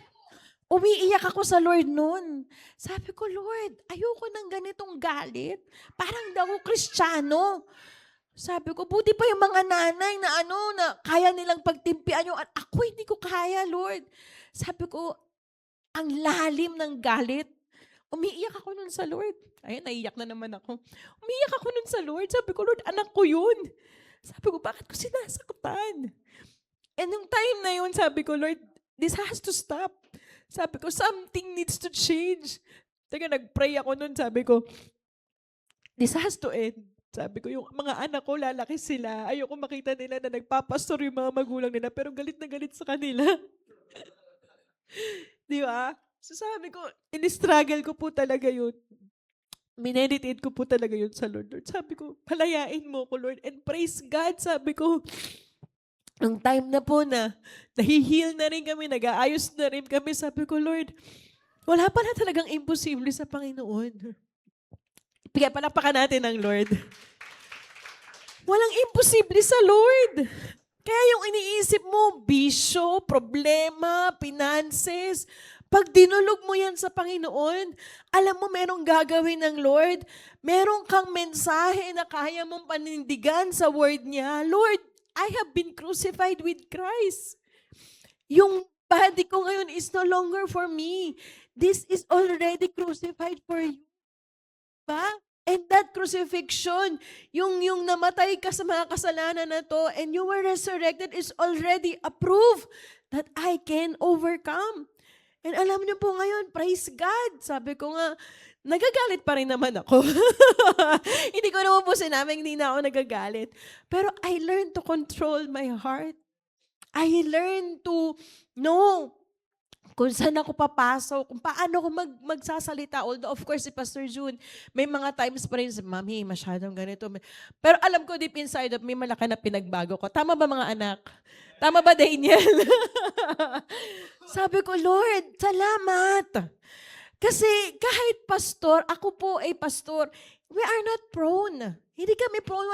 Umiiyak ako sa Lord noon. Sabi ko, Lord, ayoko ng ganitong galit. Parang daw Kristiyano. Sabi ko, buti pa yung mga nanay na kaya nilang pagtimpian yung ako, hindi ko kaya, Lord. Sabi ko, ang lalim ng galit. Umiiyak ako nun sa Lord. Ayun, naiiyak na naman ako. Umiiyak ako nun sa Lord. Sabi ko, Lord, anak ko yun. Sabi ko, bakit ko sinasaktan? And yung time na yun, sabi ko, Lord, this has to stop. Sabi ko, something needs to change. Teka, nag-pray ako nun. Sabi ko, this has to end. Sabi ko, yung mga anak ko, lalaki sila. Ayoko makita nila na nagpapastor yung mga magulang nila, pero galit na galit sa kanila. Di ba? So sabi ko, in-struggle ko po talaga yun. Mineditate ko po talaga yun sa Lord. Lord, sabi ko, palayain mo ko, Lord. And praise God, sabi ko, nung time na po na nahi-heal na rin kami, nag-aayos na rin kami, sabi ko, Lord, wala pala talagang imposible sa Panginoon. Palakpakan natin ang Lord. Walang imposible sa Lord. Kaya yung iniisip mo, bisyo, problema, finances, Pag dinulog mo yan sa Panginoon, alam mo merong gagawin ng Lord. Meron kang mensahe na kaya mong panindigan sa word niya. Lord, I have been crucified with Christ. Yung body ko ngayon is no longer for me. This is already crucified for you. Ba? And that crucifixion, yung namatay ka sa mga kasalanan na to and you were resurrected is already a proof that I can overcome. And alam niyo po ngayon, praise God. Sabi ko nga, nagagalit pa rin naman ako. Hindi ko naman po sinabing hindi na ako nagagalit. Pero I learned to control my heart. I learned to know kung saan ako papasok, kung paano ako magsasalita. Although, of course, si Pastor June, may mga times pa rin, Mami, masyadong ganito. Pero alam ko deep inside of me, malaki na pinagbago ko. Tama ba mga anak? Tama ba, Daniel? Sabi ko, Lord, salamat. Kasi kahit pastor, ako po ay pastor, we are not prone. Hindi kami prone.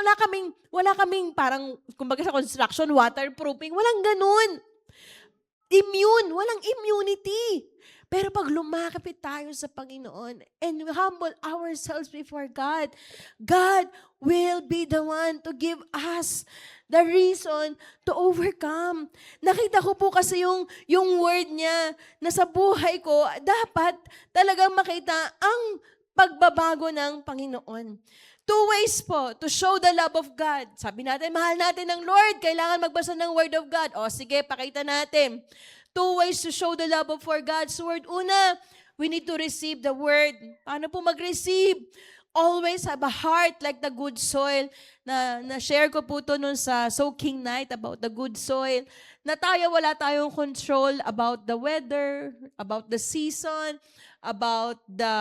Wala kaming parang, kumbaga sa construction, waterproofing. Walang ganun. Immune. Walang immunity. Pero pag lumakapit tayo sa Panginoon and humble ourselves before God, God will be the one to give us the reason to overcome. Nakita ko po kasi yung word niya na sa buhay ko, dapat talagang makita ang pagbabago ng Panginoon. 2 ways po to show the love of God. Sabi natin, mahal natin ng Lord, kailangan magbasa ng Word of God. O sige, pakita natin. 2 ways to show the love for God's Word. Una, we need to receive the Word. Paano po mag-receive? Always have a heart like the good soil. Na-share ko po to nun sa soaking night about the good soil. Na wala tayong control about the weather, about the season, about the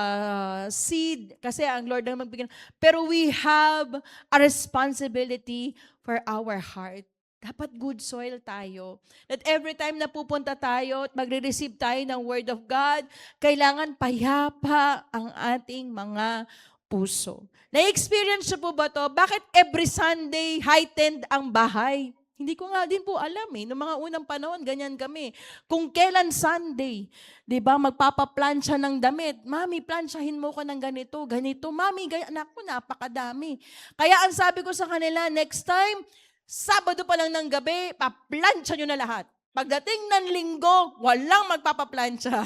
seed. Kasi ang Lord ang magbigay. Pero we have a responsibility for our heart. Dapat good soil tayo. That every time na pupunta tayo at magre-receive tayo ng Word of God, kailangan payapa ang ating mga puso. Na-experience niyo po ba to? Bakit every Sunday heightened ang bahay? Hindi ko nga din po alam eh. Noong mga unang panahon, ganyan kami. Kung kailan Sunday, di ba, magpapaplansya ng damit. Mami, plansyahin mo ko ng ganito, ganito. Mami, naku, napakadami. Kaya ang sabi ko sa kanila, next time, Sabado pa lang ng gabi, paplansya nyo na lahat. Pagdating ng linggo, walang magpapaplansya.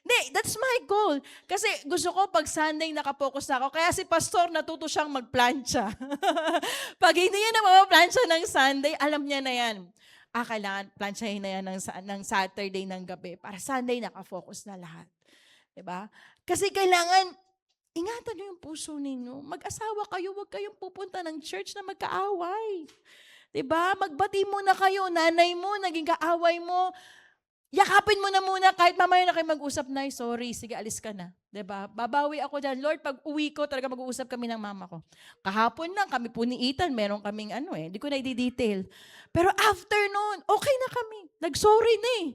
Hindi, that's my goal. Kasi gusto ko pag Sunday nakapokus na ako. Kaya si pastor natuto siyang magplansya. Pag hindi niya na mapaplansya ng Sunday, alam niya na yan. Kailangan plansyahin na yan ng Saturday ng gabi. Para Sunday nakafocus na lahat. Diba? Kasi kailangan, ingatan niyo yung puso ninyo. Mag-asawa kayo, huwag kayong pupunta ng church na magkaaway. Diba? Magbati muna kayo, nanay mo, naging kaaway mo. Yakapin mo na muna, kahit mamaya na kayo mag-usap na, sorry, sige, alis ka na. Diba? Babawi ako dyan. Lord, pag uwi ko, talaga mag-uusap kami ng mama ko. Kahapon lang, kami po ni Ethan, meron kaming hindi ko na i-detail. Pero after noon, okay na kami. Nag-sorry na eh.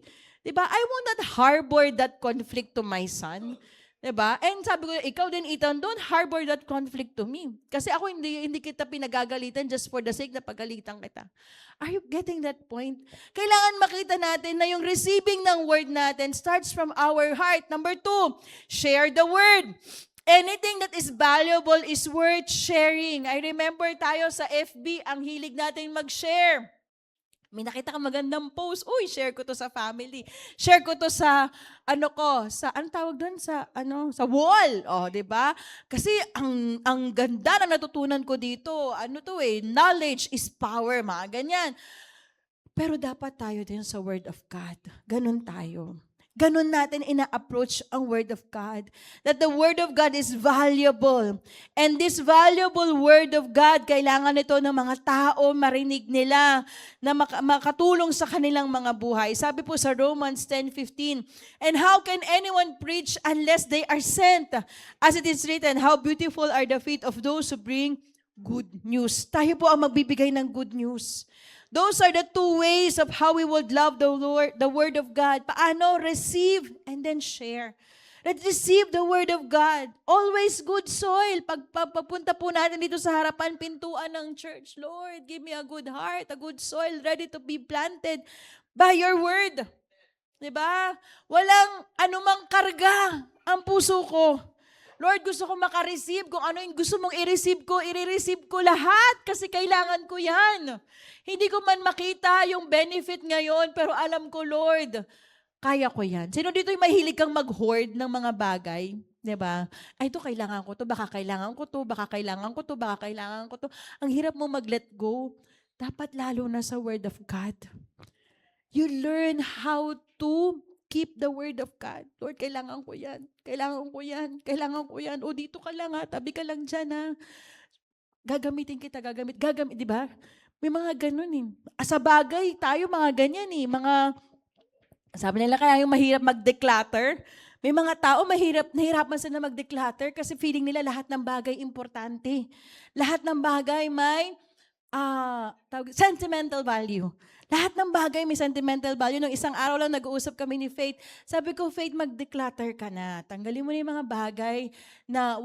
Diba? I will not harbor that conflict to my son. Diba? And sabi ko, ikaw din, Ethan, don't harbor that conflict to me. Kasi ako hindi kita pinagagalitan just for the sake na pagalitan kita. Are you getting that point? Kailangan makita natin na yung receiving ng word natin starts from our heart. Number 2, share the word. Anything that is valuable is worth sharing. I remember tayo sa FB, ang hilig natin mag-share. May nakita ka magandang post, uy, share ko to sa family. Share ko to sa, anong tawag doon? Sa wall. O, di ba? Kasi ang ganda na natutunan ko dito, knowledge is power, mga ganyan. Pero dapat tayo din sa Word of God. Ganun tayo. Ganun natin ina-approach ang Word of God. That the Word of God is valuable. And this valuable Word of God, kailangan ito ng mga tao marinig nila na makatulong sa kanilang mga buhay. Sabi po sa Romans 10:15, and how can anyone preach unless they are sent? As it is written, how beautiful are the feet of those who bring good news. Tayo po ang magbibigay ng good news. Those are the 2 ways of how we would love the Lord, the Word of God. Paano? Receive and then share. Let's receive the Word of God. Always good soil. Pagpunta po natin dito sa harapan, pintuan ng church, Lord, give me a good heart, a good soil, ready to be planted by your Word. 'Diba? Walang anumang karga ang puso ko. Lord, gusto ko makareceive. Kung ano yung gusto mong i-receive ko, i-receive ko lahat kasi kailangan ko yan. Hindi ko man makita yung benefit ngayon, pero alam ko, Lord, kaya ko yan. Sino dito yung mahilig kang mag-hoard ng mga bagay? 'Di ba? Ay, ito kailangan ko to, baka kailangan ko to, baka kailangan ko to, baka kailangan ko to. Ang hirap mo mag-let go. Dapat lalo na sa Word of God. You learn how to keep the Word of God. Lord, kailangan ko yan. Kailangan ko yan. Kailangan ko yan. O dito ka lang ha. Tabi ka lang dyan ha. Gagamitin kita, gagamit, di ba? May mga ganun eh. Sa bagay, tayo mga ganyan eh. Sabi nila kaya yung mahirap mag-declutter. May mga tao nahirapan sila mag-declutter kasi feeling nila lahat ng bagay importante. Lahat ng bagay may sentimental value. Lahat ng bagay may sentimental value. Nung isang araw lang nag-uusap kami ni Faith, sabi ko, Faith, mag-declutter ka na. Tanggalin mo na yung mga bagay na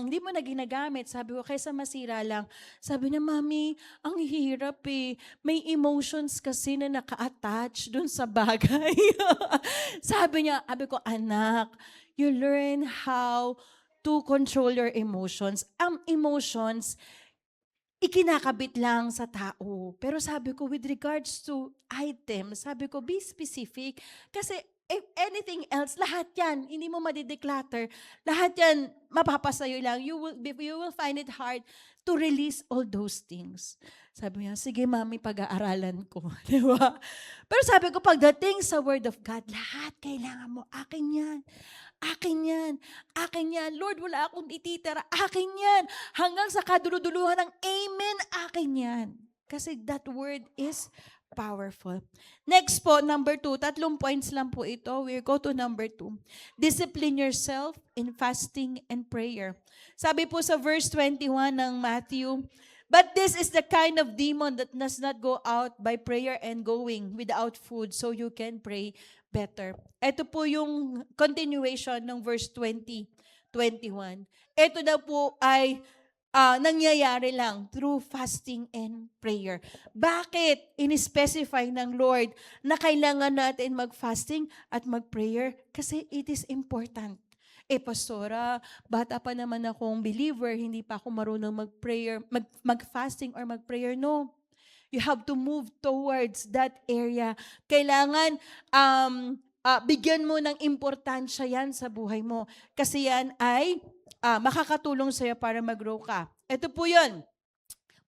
hindi mo na ginagamit. Sabi ko, kaysa masira lang. Sabi niya, Mami, ang hirap eh. May emotions kasi na naka-attach dun sa bagay. sabi ko, anak, you learn how to control your emotions. Ang emotions, ikinakabit lang sa tao. Pero sabi ko, with regards to items, sabi ko, be specific. Kasi if anything else, lahat yan, hindi mo madideclutter. Lahat yan, mapapasayo lang. You will find it hard to release all those things. Sabi niya, sige mami, pag-aaralan ko. Di ba? Pero sabi ko, pagdating sa Word of God, lahat kailangan mo, akin yan. Akin yan. Akin yan. Lord, wala akong ititira. Akin yan. Hanggang sa kaduluduluhan ng amen, akin yan. Kasi that word is powerful. Next po, number 2. 3 points lang po ito. We'll go to number 2. Discipline yourself in fasting and prayer. Sabi po sa verse 21 ng Matthew, but this is the kind of demon that does not go out by prayer and going without food, so you can pray better. Ito po yung continuation ng verse 20, 21. Ito na po ay nangyayari lang through fasting and prayer. Bakit in-specify ng Lord na kailangan natin mag-fasting at mag-prayer? Kasi it is important. Pastora, bata pa naman akong believer, hindi pa ako marunong mag-prayer, mag-fasting or mag-prayer. No. You have to move towards that area. Kailangan bigyan mo ng importansya yan sa buhay mo. Kasi yan ay makakatulong sa'yo para mag-grow ka. Ito po yun.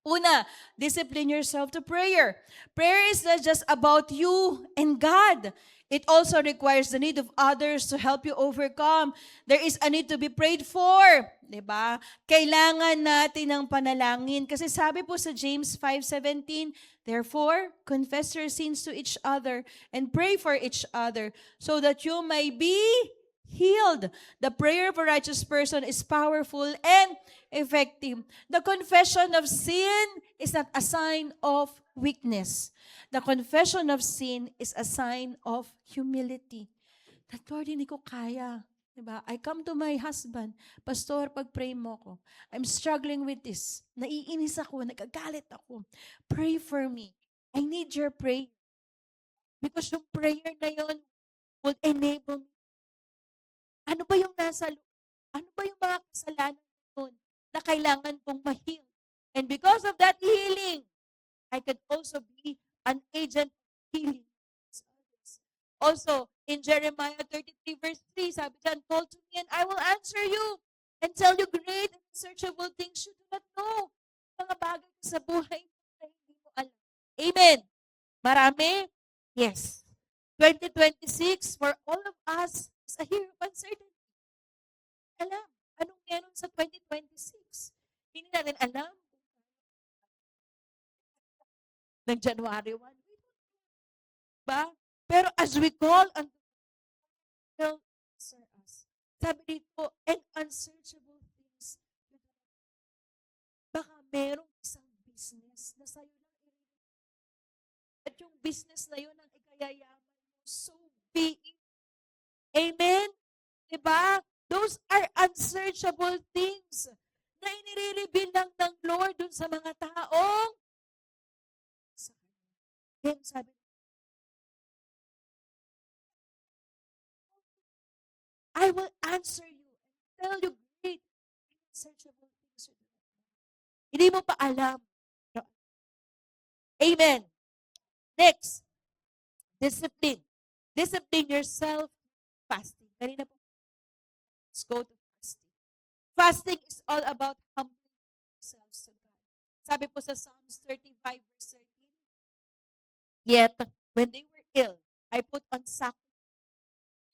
Una, discipline yourself to prayer. Prayer is not just about you and God. It also requires the need of others to help you overcome. There is a need to be prayed for. Diba? Kailangan natin ng panalangin. Kasi sabi po sa James 5:17, therefore, confess your sins to each other and pray for each other so that you may be healed. The prayer of a righteous person is powerful and effective. The confession of sin is not a sign of weakness. The confession of sin is a sign of humility. That, Lord, hindi ko kaya. Diba? I come to my husband, Pastor, pag-pray mo ko. I'm struggling with this. Naiinis ako, nagagalit ako. Pray for me. I need your prayer. Because yung prayer na yon will enable me. Ano ba yung nasa loob? Ano ba yung mga kasalanan doon na kailangan kong ma-heal? And because of that healing, I can also be an agent of healing. Also, in Jeremiah 33 verse 3, sabi dyan, call to me and I will answer you and tell you great and unsearchable things you do not know. Mga bagay sa buhay na hindi mo alam. Amen. Marami? Yes. 2026, for all of us, is a year of uncertainty. Alam, anong meron sa 2026? Hindi natin alam. Ng January 1. Diba? Pero as we call on will answer us. Sabi dito, and unsearchable things. Baka merong isang business na sa'yo lang at yung business na yun ang ikayayaman mo. So be it. Amen? Diba? Those are unsearchable things na inire-reveal lang ng Lord dun sa mga taong sa kanya. Then sabi, I will answer you and tell you great, unsearchable things. Hindi mo pa alam. Amen. Next, discipline. Discipline yourself fasting. Kanina po, let's go to fasting. Fasting is all about humbling ourselves to God. Sabi po sa Psalms 35 verse 13, yet, when they were ill, I put on sacrifice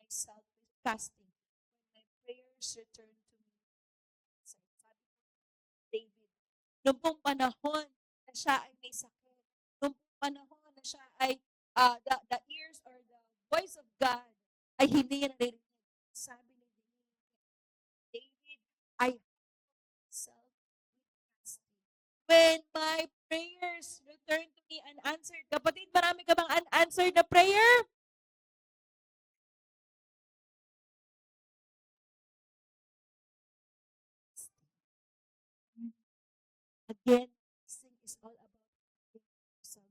myself with fasting. When my prayers returned to me. Sabi po ni David, noong pong panahon na siya ay may sakit, noong pong panahon na siya ay the ears or the voice of God ay hindi niya naririnig. Sabi ni David, I humble myself with fasting. When my prayers return to me unanswered. Kapatid, marami ka bang unanswered na prayer? Again, fasting is all about giving yourself.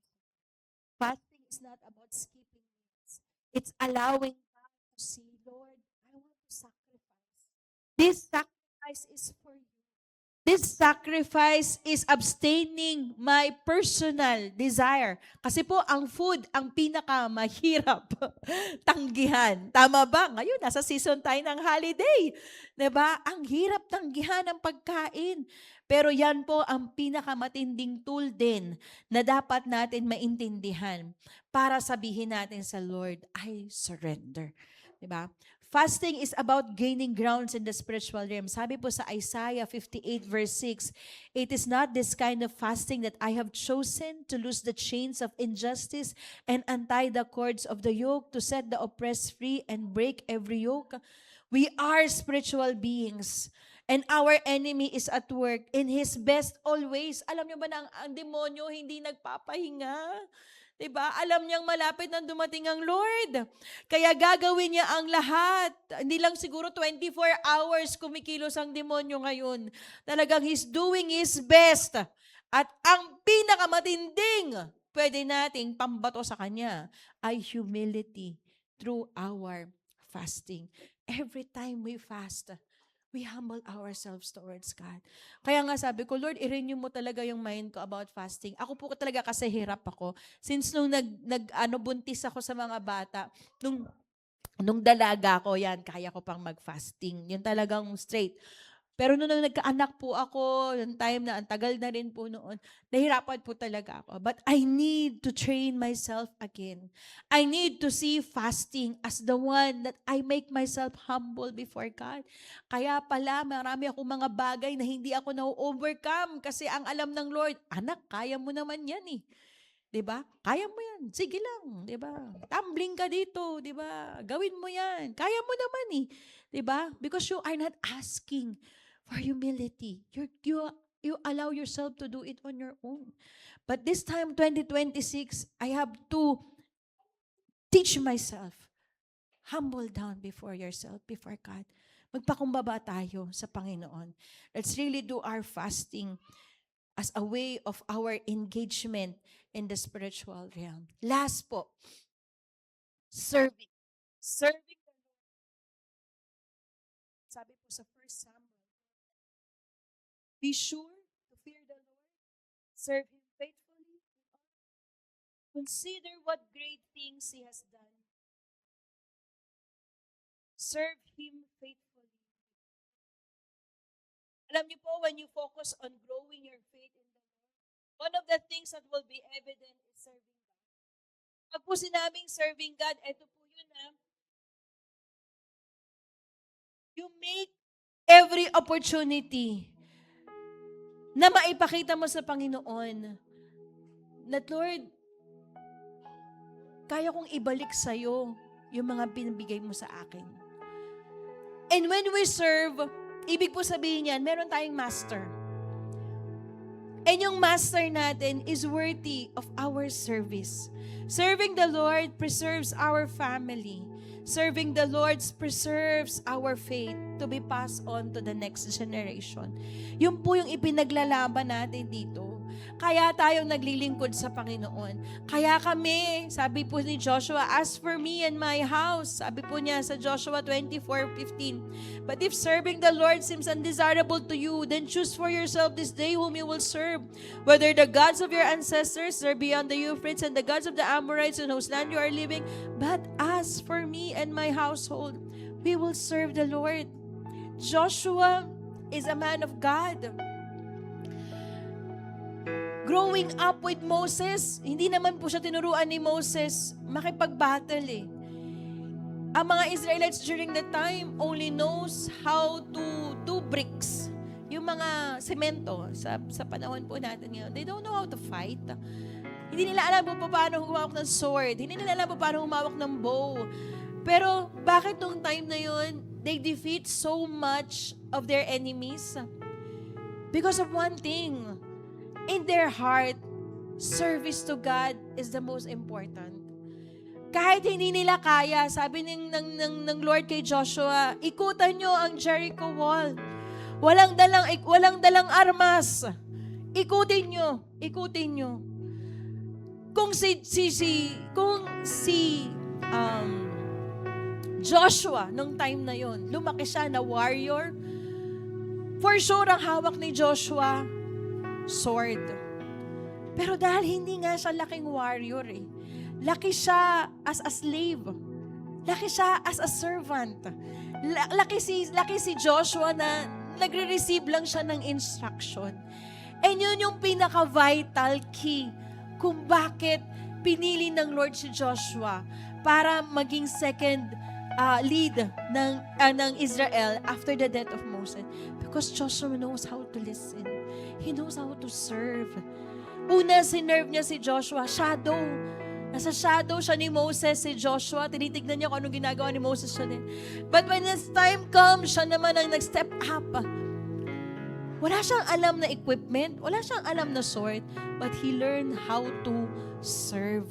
Fasting is not about skipping meals. It's allowing God to see, Lord, I want to sacrifice. This sacrifice is for you. This sacrifice is abstaining my personal desire. Kasi po, ang food, ang pinakamahirap tanggihan. Tama ba? Ngayon, nasa season tayo ng holiday. Diba? Ang hirap tanggihan ng pagkain. Pero yan po ang pinakamatinding tool din na dapat natin maintindihan para sabihin natin sa Lord, I surrender. Diba? Fasting is about gaining grounds in the spiritual realm. Sabi po sa Isaiah 58 verse 6, it is not this kind of fasting that I have chosen to loose the chains of injustice and untie the cords of the yoke, to set the oppressed free and break every yoke. We are spiritual beings. And our enemy is at work in his best always. Alam niyo ba na ang demonyo hindi nagpapahinga? Diba? Alam niyang malapit na dumating ang Lord. Kaya gagawin niya ang lahat. Hindi lang siguro 24 hours kumikilos ang demonyo ngayon. Talagang he's doing his best. At ang pinakamatinding pwede nating pambato sa kanya ay humility through our fasting. Every time we fast, we humble ourselves towards God. Kaya nga sabi ko, Lord, i-renew mo talaga yung mind ko about fasting. Ako po talaga kasi hirap ako. Since nung buntis ako sa mga bata, nung dalaga ko, yan, kaya ko pang mag-fasting. Yun talagang straight. Pero nung nagkaanak po ako, yung time na ang tagal na rin po noon, nahirapan po talaga ako. But I need to train myself again. I need to see fasting as the one that I make myself humble before God. Kaya pala, marami akong mga bagay na hindi ako na-overcome kasi ang alam ng Lord, anak, kaya mo naman yan eh. 'Di ba? Kaya mo 'yan. Sige lang, 'di ba? Tumbling ka dito, 'di ba? Gawin mo 'yan. Kaya mo naman eh. 'Di ba? Because you are not asking for humility. You allow yourself to do it on your own. But this time 2026, I have to teach myself. Humble down before yourself, before God. Magpakumbaba tayo sa Panginoon. Let's really do our fasting as a way of our engagement in the spiritual realm. Last po, serving. Serving the Lord. Sabi po sa 1 Samuel, be sure to fear the Lord, serve Him faithfully, consider what great things He has done. Serve Him faithfully. Alam niyo po, when you focus on growing your faith in the Lord, one of the things that will be evident is serving God. Pag po sinabing serving God, eto po yun you make every opportunity na maipakita mo sa Panginoon na, Lord, kaya kong ibalik sa'yo yung mga pinabigay mo sa akin. And when we serve, ibig po sabihin yan, meron tayong master. And yung master natin is worthy of our service. Serving the Lord preserves our family. Serving the Lord preserves our faith to be passed on to the next generation. Yun po yung ipinaglalaban natin dito. Kaya tayo naglilingkod sa Panginoon. Kaya kami, sabi po ni Joshua, as for me and my house, sabi po niya sa Joshua 24:15, but if serving the Lord seems undesirable to you, then choose for yourself this day whom you will serve, whether the gods of your ancestors are beyond the Euphrates and the gods of the Amorites in whose land you are living, but as for me and my household, we will serve the Lord. Joshua is a man of God. Growing up with Moses, hindi naman po siya tinuruan ni Moses makipag-battle eh. Ang mga Israelites during that time only knows how to do bricks. Yung mga semento sa panahon po natin ngayon, they don't know how to fight. Hindi nila alam po paano humawak ng sword. Hindi nila alam po paano humawak ng bow. Pero bakit nung time na yun, they defeat so much of their enemies? Because of one thing. In their heart, service to God is the most important. Kahit hindi nila kaya, sabi ng Lord kay Joshua, ikutan nyo ang Jericho wall. Walang dalang armas. Ikutin nyo. Kung si Joshua nung time na yon, lumaki siya na warrior, for sure ang hawak ni Joshua sword. Pero dahil hindi nga siya laking warrior eh. Laki siya as a slave. Laki siya as a servant. Laki si Joshua na nagre-receive lang siya ng instruction. And yun yung pinaka-vital key kung bakit pinili ng Lord si Joshua para maging second lead ng Israel after the death of Moses. Because Joshua knows how to listen. He knows how to serve. Una, sinerve niya si Joshua, shadow. Nasa shadow siya ni Moses, si Joshua. Tinitignan niya kung anong ginagawa ni Moses siya din. But when his time comes, siya naman ang nag-step up. Wala siyang alam na equipment, wala siyang alam na sword, but he learned how to serve.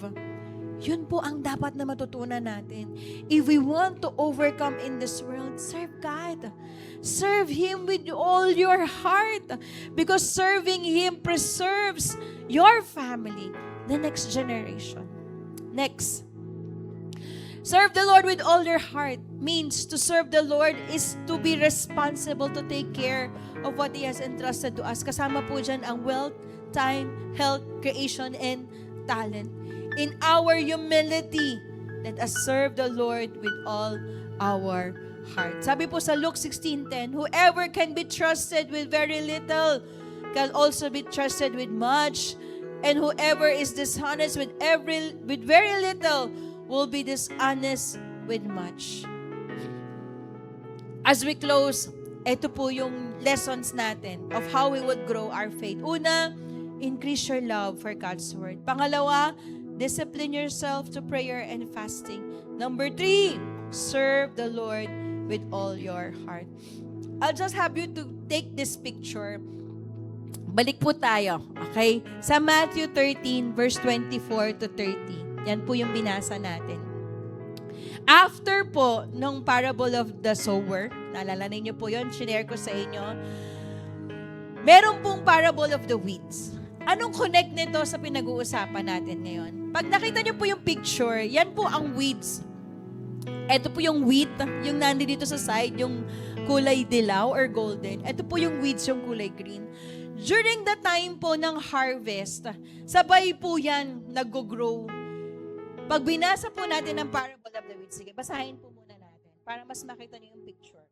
Yun po ang dapat na matutunan natin. If we want to overcome in this world, serve God. Serve Him with all your heart. Because serving Him preserves your family, the next generation. Next. Serve the Lord with all your heart means to serve the Lord is to be responsible to take care of what He has entrusted to us. Kasama po dyan ang wealth, time, health, creation, and talent. In our humility, let us serve the Lord with all our heart. Sabi po sa Luke 16:10, whoever can be trusted with very little can also be trusted with much, and whoever is dishonest with very little will be dishonest with much. As we close, ito po yung lessons natin of how we would grow our faith. Una, increase your love for God's Word. Pangalawa, discipline yourself to prayer and fasting. Number 3, serve the Lord with all your heart. I'll just have you to take this picture. Balik po tayo, okay? Sa Matthew 13, verse 24 to 30. Yan po yung binasa natin. After po nung parable of the sower, naalala ninyo po yun, shinare ko sa inyo, meron pong parable of the weeds. Anong connect nito sa pinag-uusapan natin ngayon? Pag nakita niyo po yung picture, yan po ang weeds. Ito po yung wheat, yung nandito sa side, yung kulay dilaw or golden. Ito po yung weeds, yung kulay green. During the time po ng harvest, sabay po yan nag-grow. Pag binasa po natin ang parable of the weeds, sige, basahin po muna natin para mas makita niyo yung picture.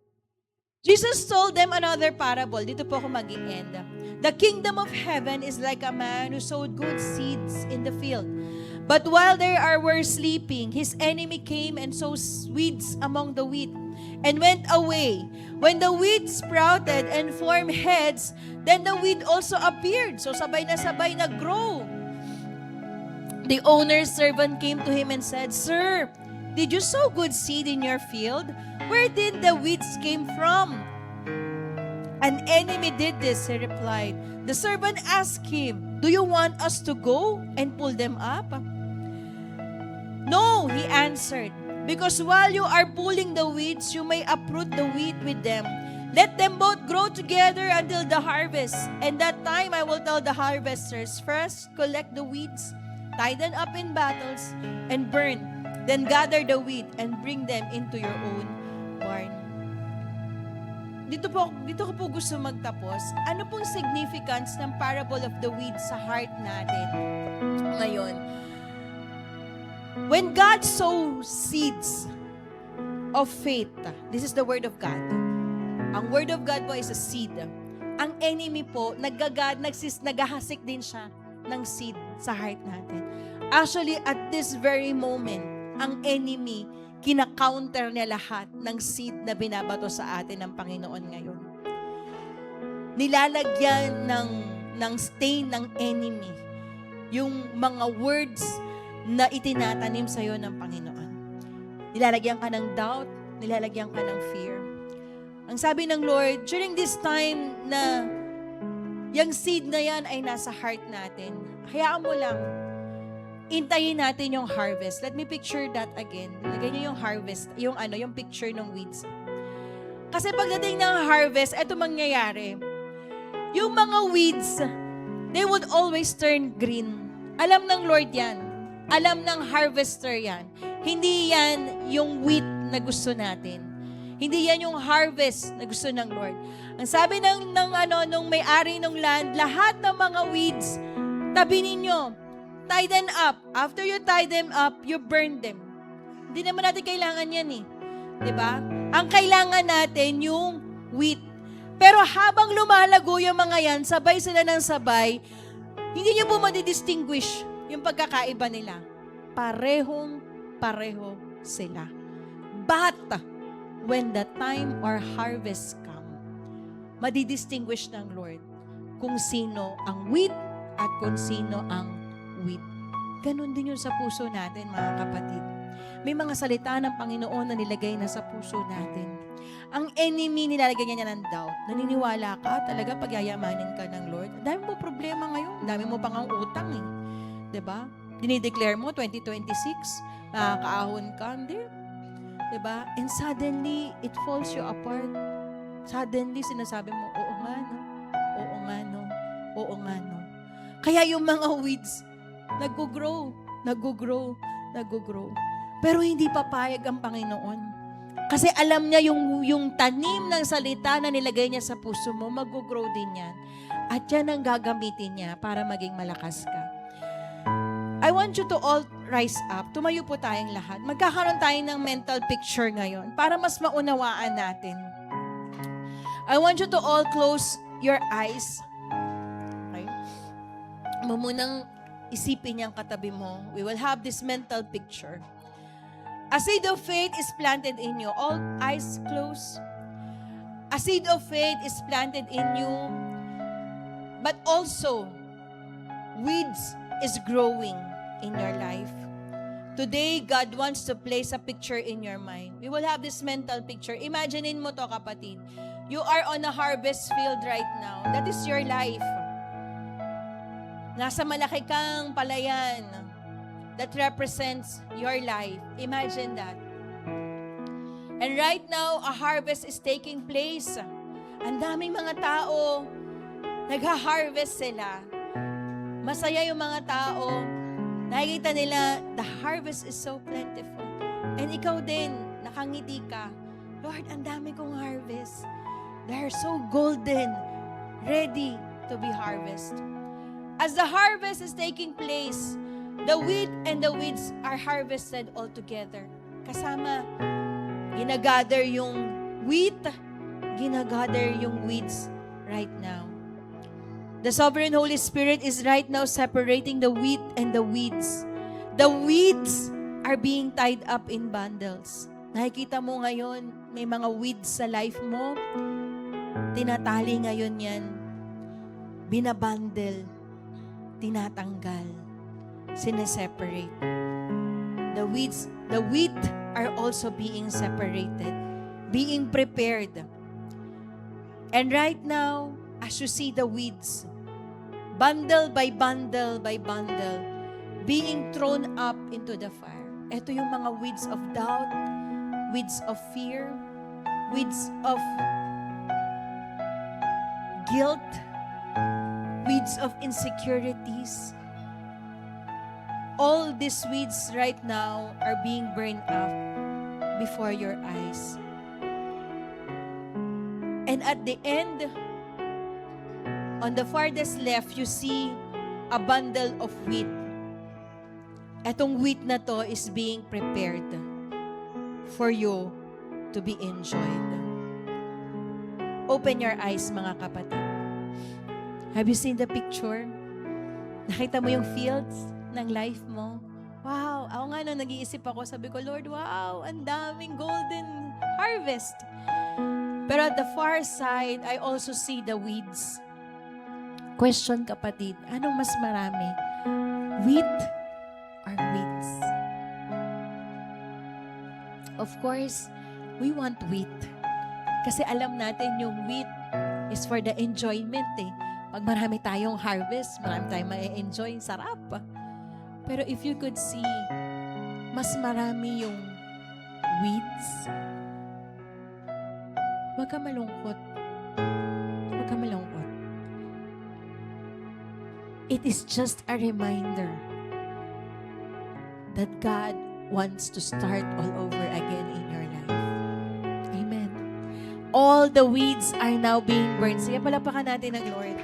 Jesus told them another parable. Dito po ako mag-i-end. The kingdom of heaven is like a man who sowed good seeds in the field. But while they were sleeping, his enemy came and sowed weeds among the wheat and went away. When the weeds sprouted and formed heads, then the weed also appeared. So sabay na grow. The owner's servant came to him and said, Sir, did you sow good seed in your field? Where did the weeds came from? An enemy did this, he replied. The servant asked him, Do you want us to go and pull them up? No, he answered, because while you are pulling the weeds, you may uproot the wheat with them. Let them both grow together until the harvest. And that time I will tell the harvesters, first collect the weeds, tie them up in battles, and burn. Then gather the wheat and bring them into your own barn. Dito ko po gusto magtapos. Ano pong significance ng parable of the weeds sa heart natin ngayon? When God sows seeds of faith, this is the Word of God. Ang Word of God po is a seed. Ang enemy po, naghahasik din siya ng seed sa heart natin. Actually, at this very moment, ang enemy, kina-counter niya lahat ng seed na binabato sa atin ng Panginoon ngayon. Nilalagyan ng stain ng enemy yung mga words na itinatanim sa iyo ng Panginoon. Nilalagyan ka ng doubt, nilalagyan ka ng fear. Ang sabi ng Lord, during this time na yung seed na yan ay nasa heart natin, hayaan mo lang, intayin natin yung harvest. Let me picture that again. Lagyan niyo yung harvest, yung picture ng weeds. Kasi pagdating ng harvest, eto mangyayari. Yung mga weeds, they would always turn green. Alam ng Lord yan. Alam ng harvester yan. Hindi yan yung wheat na gusto natin. Hindi yan yung harvest na gusto ng Lord. Ang sabi nung may-ari ng land, lahat ng mga weeds, tabi ninyo, tie them up. After you tie them up, you burn them. Hindi naman natin kailangan yan eh. 'Di ba? Ang kailangan natin yung wheat. Pero habang lumalago yung mga yan, sabay sila ng sabay, hindi nyo po madidistinguish yung pagkakaiba nila. Parehong-pareho sila. But, when the time or harvest come, madidistinguish ng Lord kung sino ang wheat at kung sino ang wheat. Ganon din yun sa puso natin, mga kapatid. May mga salita ng Panginoon na nilagay na sa puso natin. Ang enemy, nilalagay niya ng doubt. Naniniwala ka talaga pag yayamanin ka ng Lord. Dami mo problema ngayon. Dami mo pang ang utang eh. 'Di ba? Dinideclare mo 2026, nakakaahon ka, hindi. 'Di ba? And suddenly, it falls you apart. Suddenly, sinasabi mo, oo nga no, oo nga no, oo nga no. Kaya yung mga weeds, nag-grow. Pero hindi papayag ang Panginoon. Kasi alam niya yung tanim ng salita na nilagay niya sa puso mo, mag-grow din yan. At yan ang gagamitin niya para maging malakas ka. I want you to all rise up. Tumayo po tayong lahat. Magkakaroon tayo ng mental picture ngayon para mas maunawaan natin. I want you to all close your eyes. Okay? Munang isipin niyang katabi mo. We will have this mental picture. A seed of faith is planted in you. All eyes closed. A seed of faith is planted in you. But also, weeds is growing in your life. Today, God wants to place a picture in your mind. We will have this mental picture. Imaginein mo to, kapatid. You are on a harvest field right now. That is your life. Nasa malaki kang palayan that represents your life. Imagine that. And right now, a harvest is taking place. Ang daming mga tao, nagha-harvest sila. Masaya yung mga tao. Nakikita nila, the harvest is so plentiful. And ikaw din, nakangiti ka. Lord, ang dami kong harvest. They're so golden, ready to be harvested. As the harvest is taking place, the wheat and the weeds are harvested all together. Kasama, ginagather yung wheat, ginagather yung weeds right now. The Sovereign Holy Spirit is right now separating the wheat and the weeds. The weeds are being tied up in bundles. Nakikita mo ngayon, may mga weeds sa life mo, tinatali ngayon yan, binabundle, tinatanggal, sineseparate. The wheat are also being separated, being prepared. And right now, as you see the weeds, bundle by bundle by bundle, being thrown up into the fire. Ito yung mga weeds of doubt, weeds of fear, weeds of guilt, weeds of insecurities. All these weeds right now are being burned up before your eyes. And at the end, on the farthest left, you see a bundle of wheat. Etong wheat na to is being prepared for you to be enjoyed. Open your eyes, mga kapatid. Have you seen the picture? Nakita mo yung fields ng life mo? Wow! Ako nga nung nag-iisip ako, sabi ko, Lord, wow! Ang daming golden harvest. Pero at the far side, I also see the weeds. Question, kapatid, anong mas marami? Wheat or weeds? Of course, we want wheat. Kasi alam natin yung wheat is for the enjoyment eh. Pag marami tayong harvest, marami tayong ma-enjoy, sarap. Pero if you could see, mas marami yung weeds. Huwag ka malungkot. Huwag ka malungkot. It is just a reminder that God wants to start all over again in your life. Amen. All the weeds are now being burned. Sige, palapakan natin ng Lord.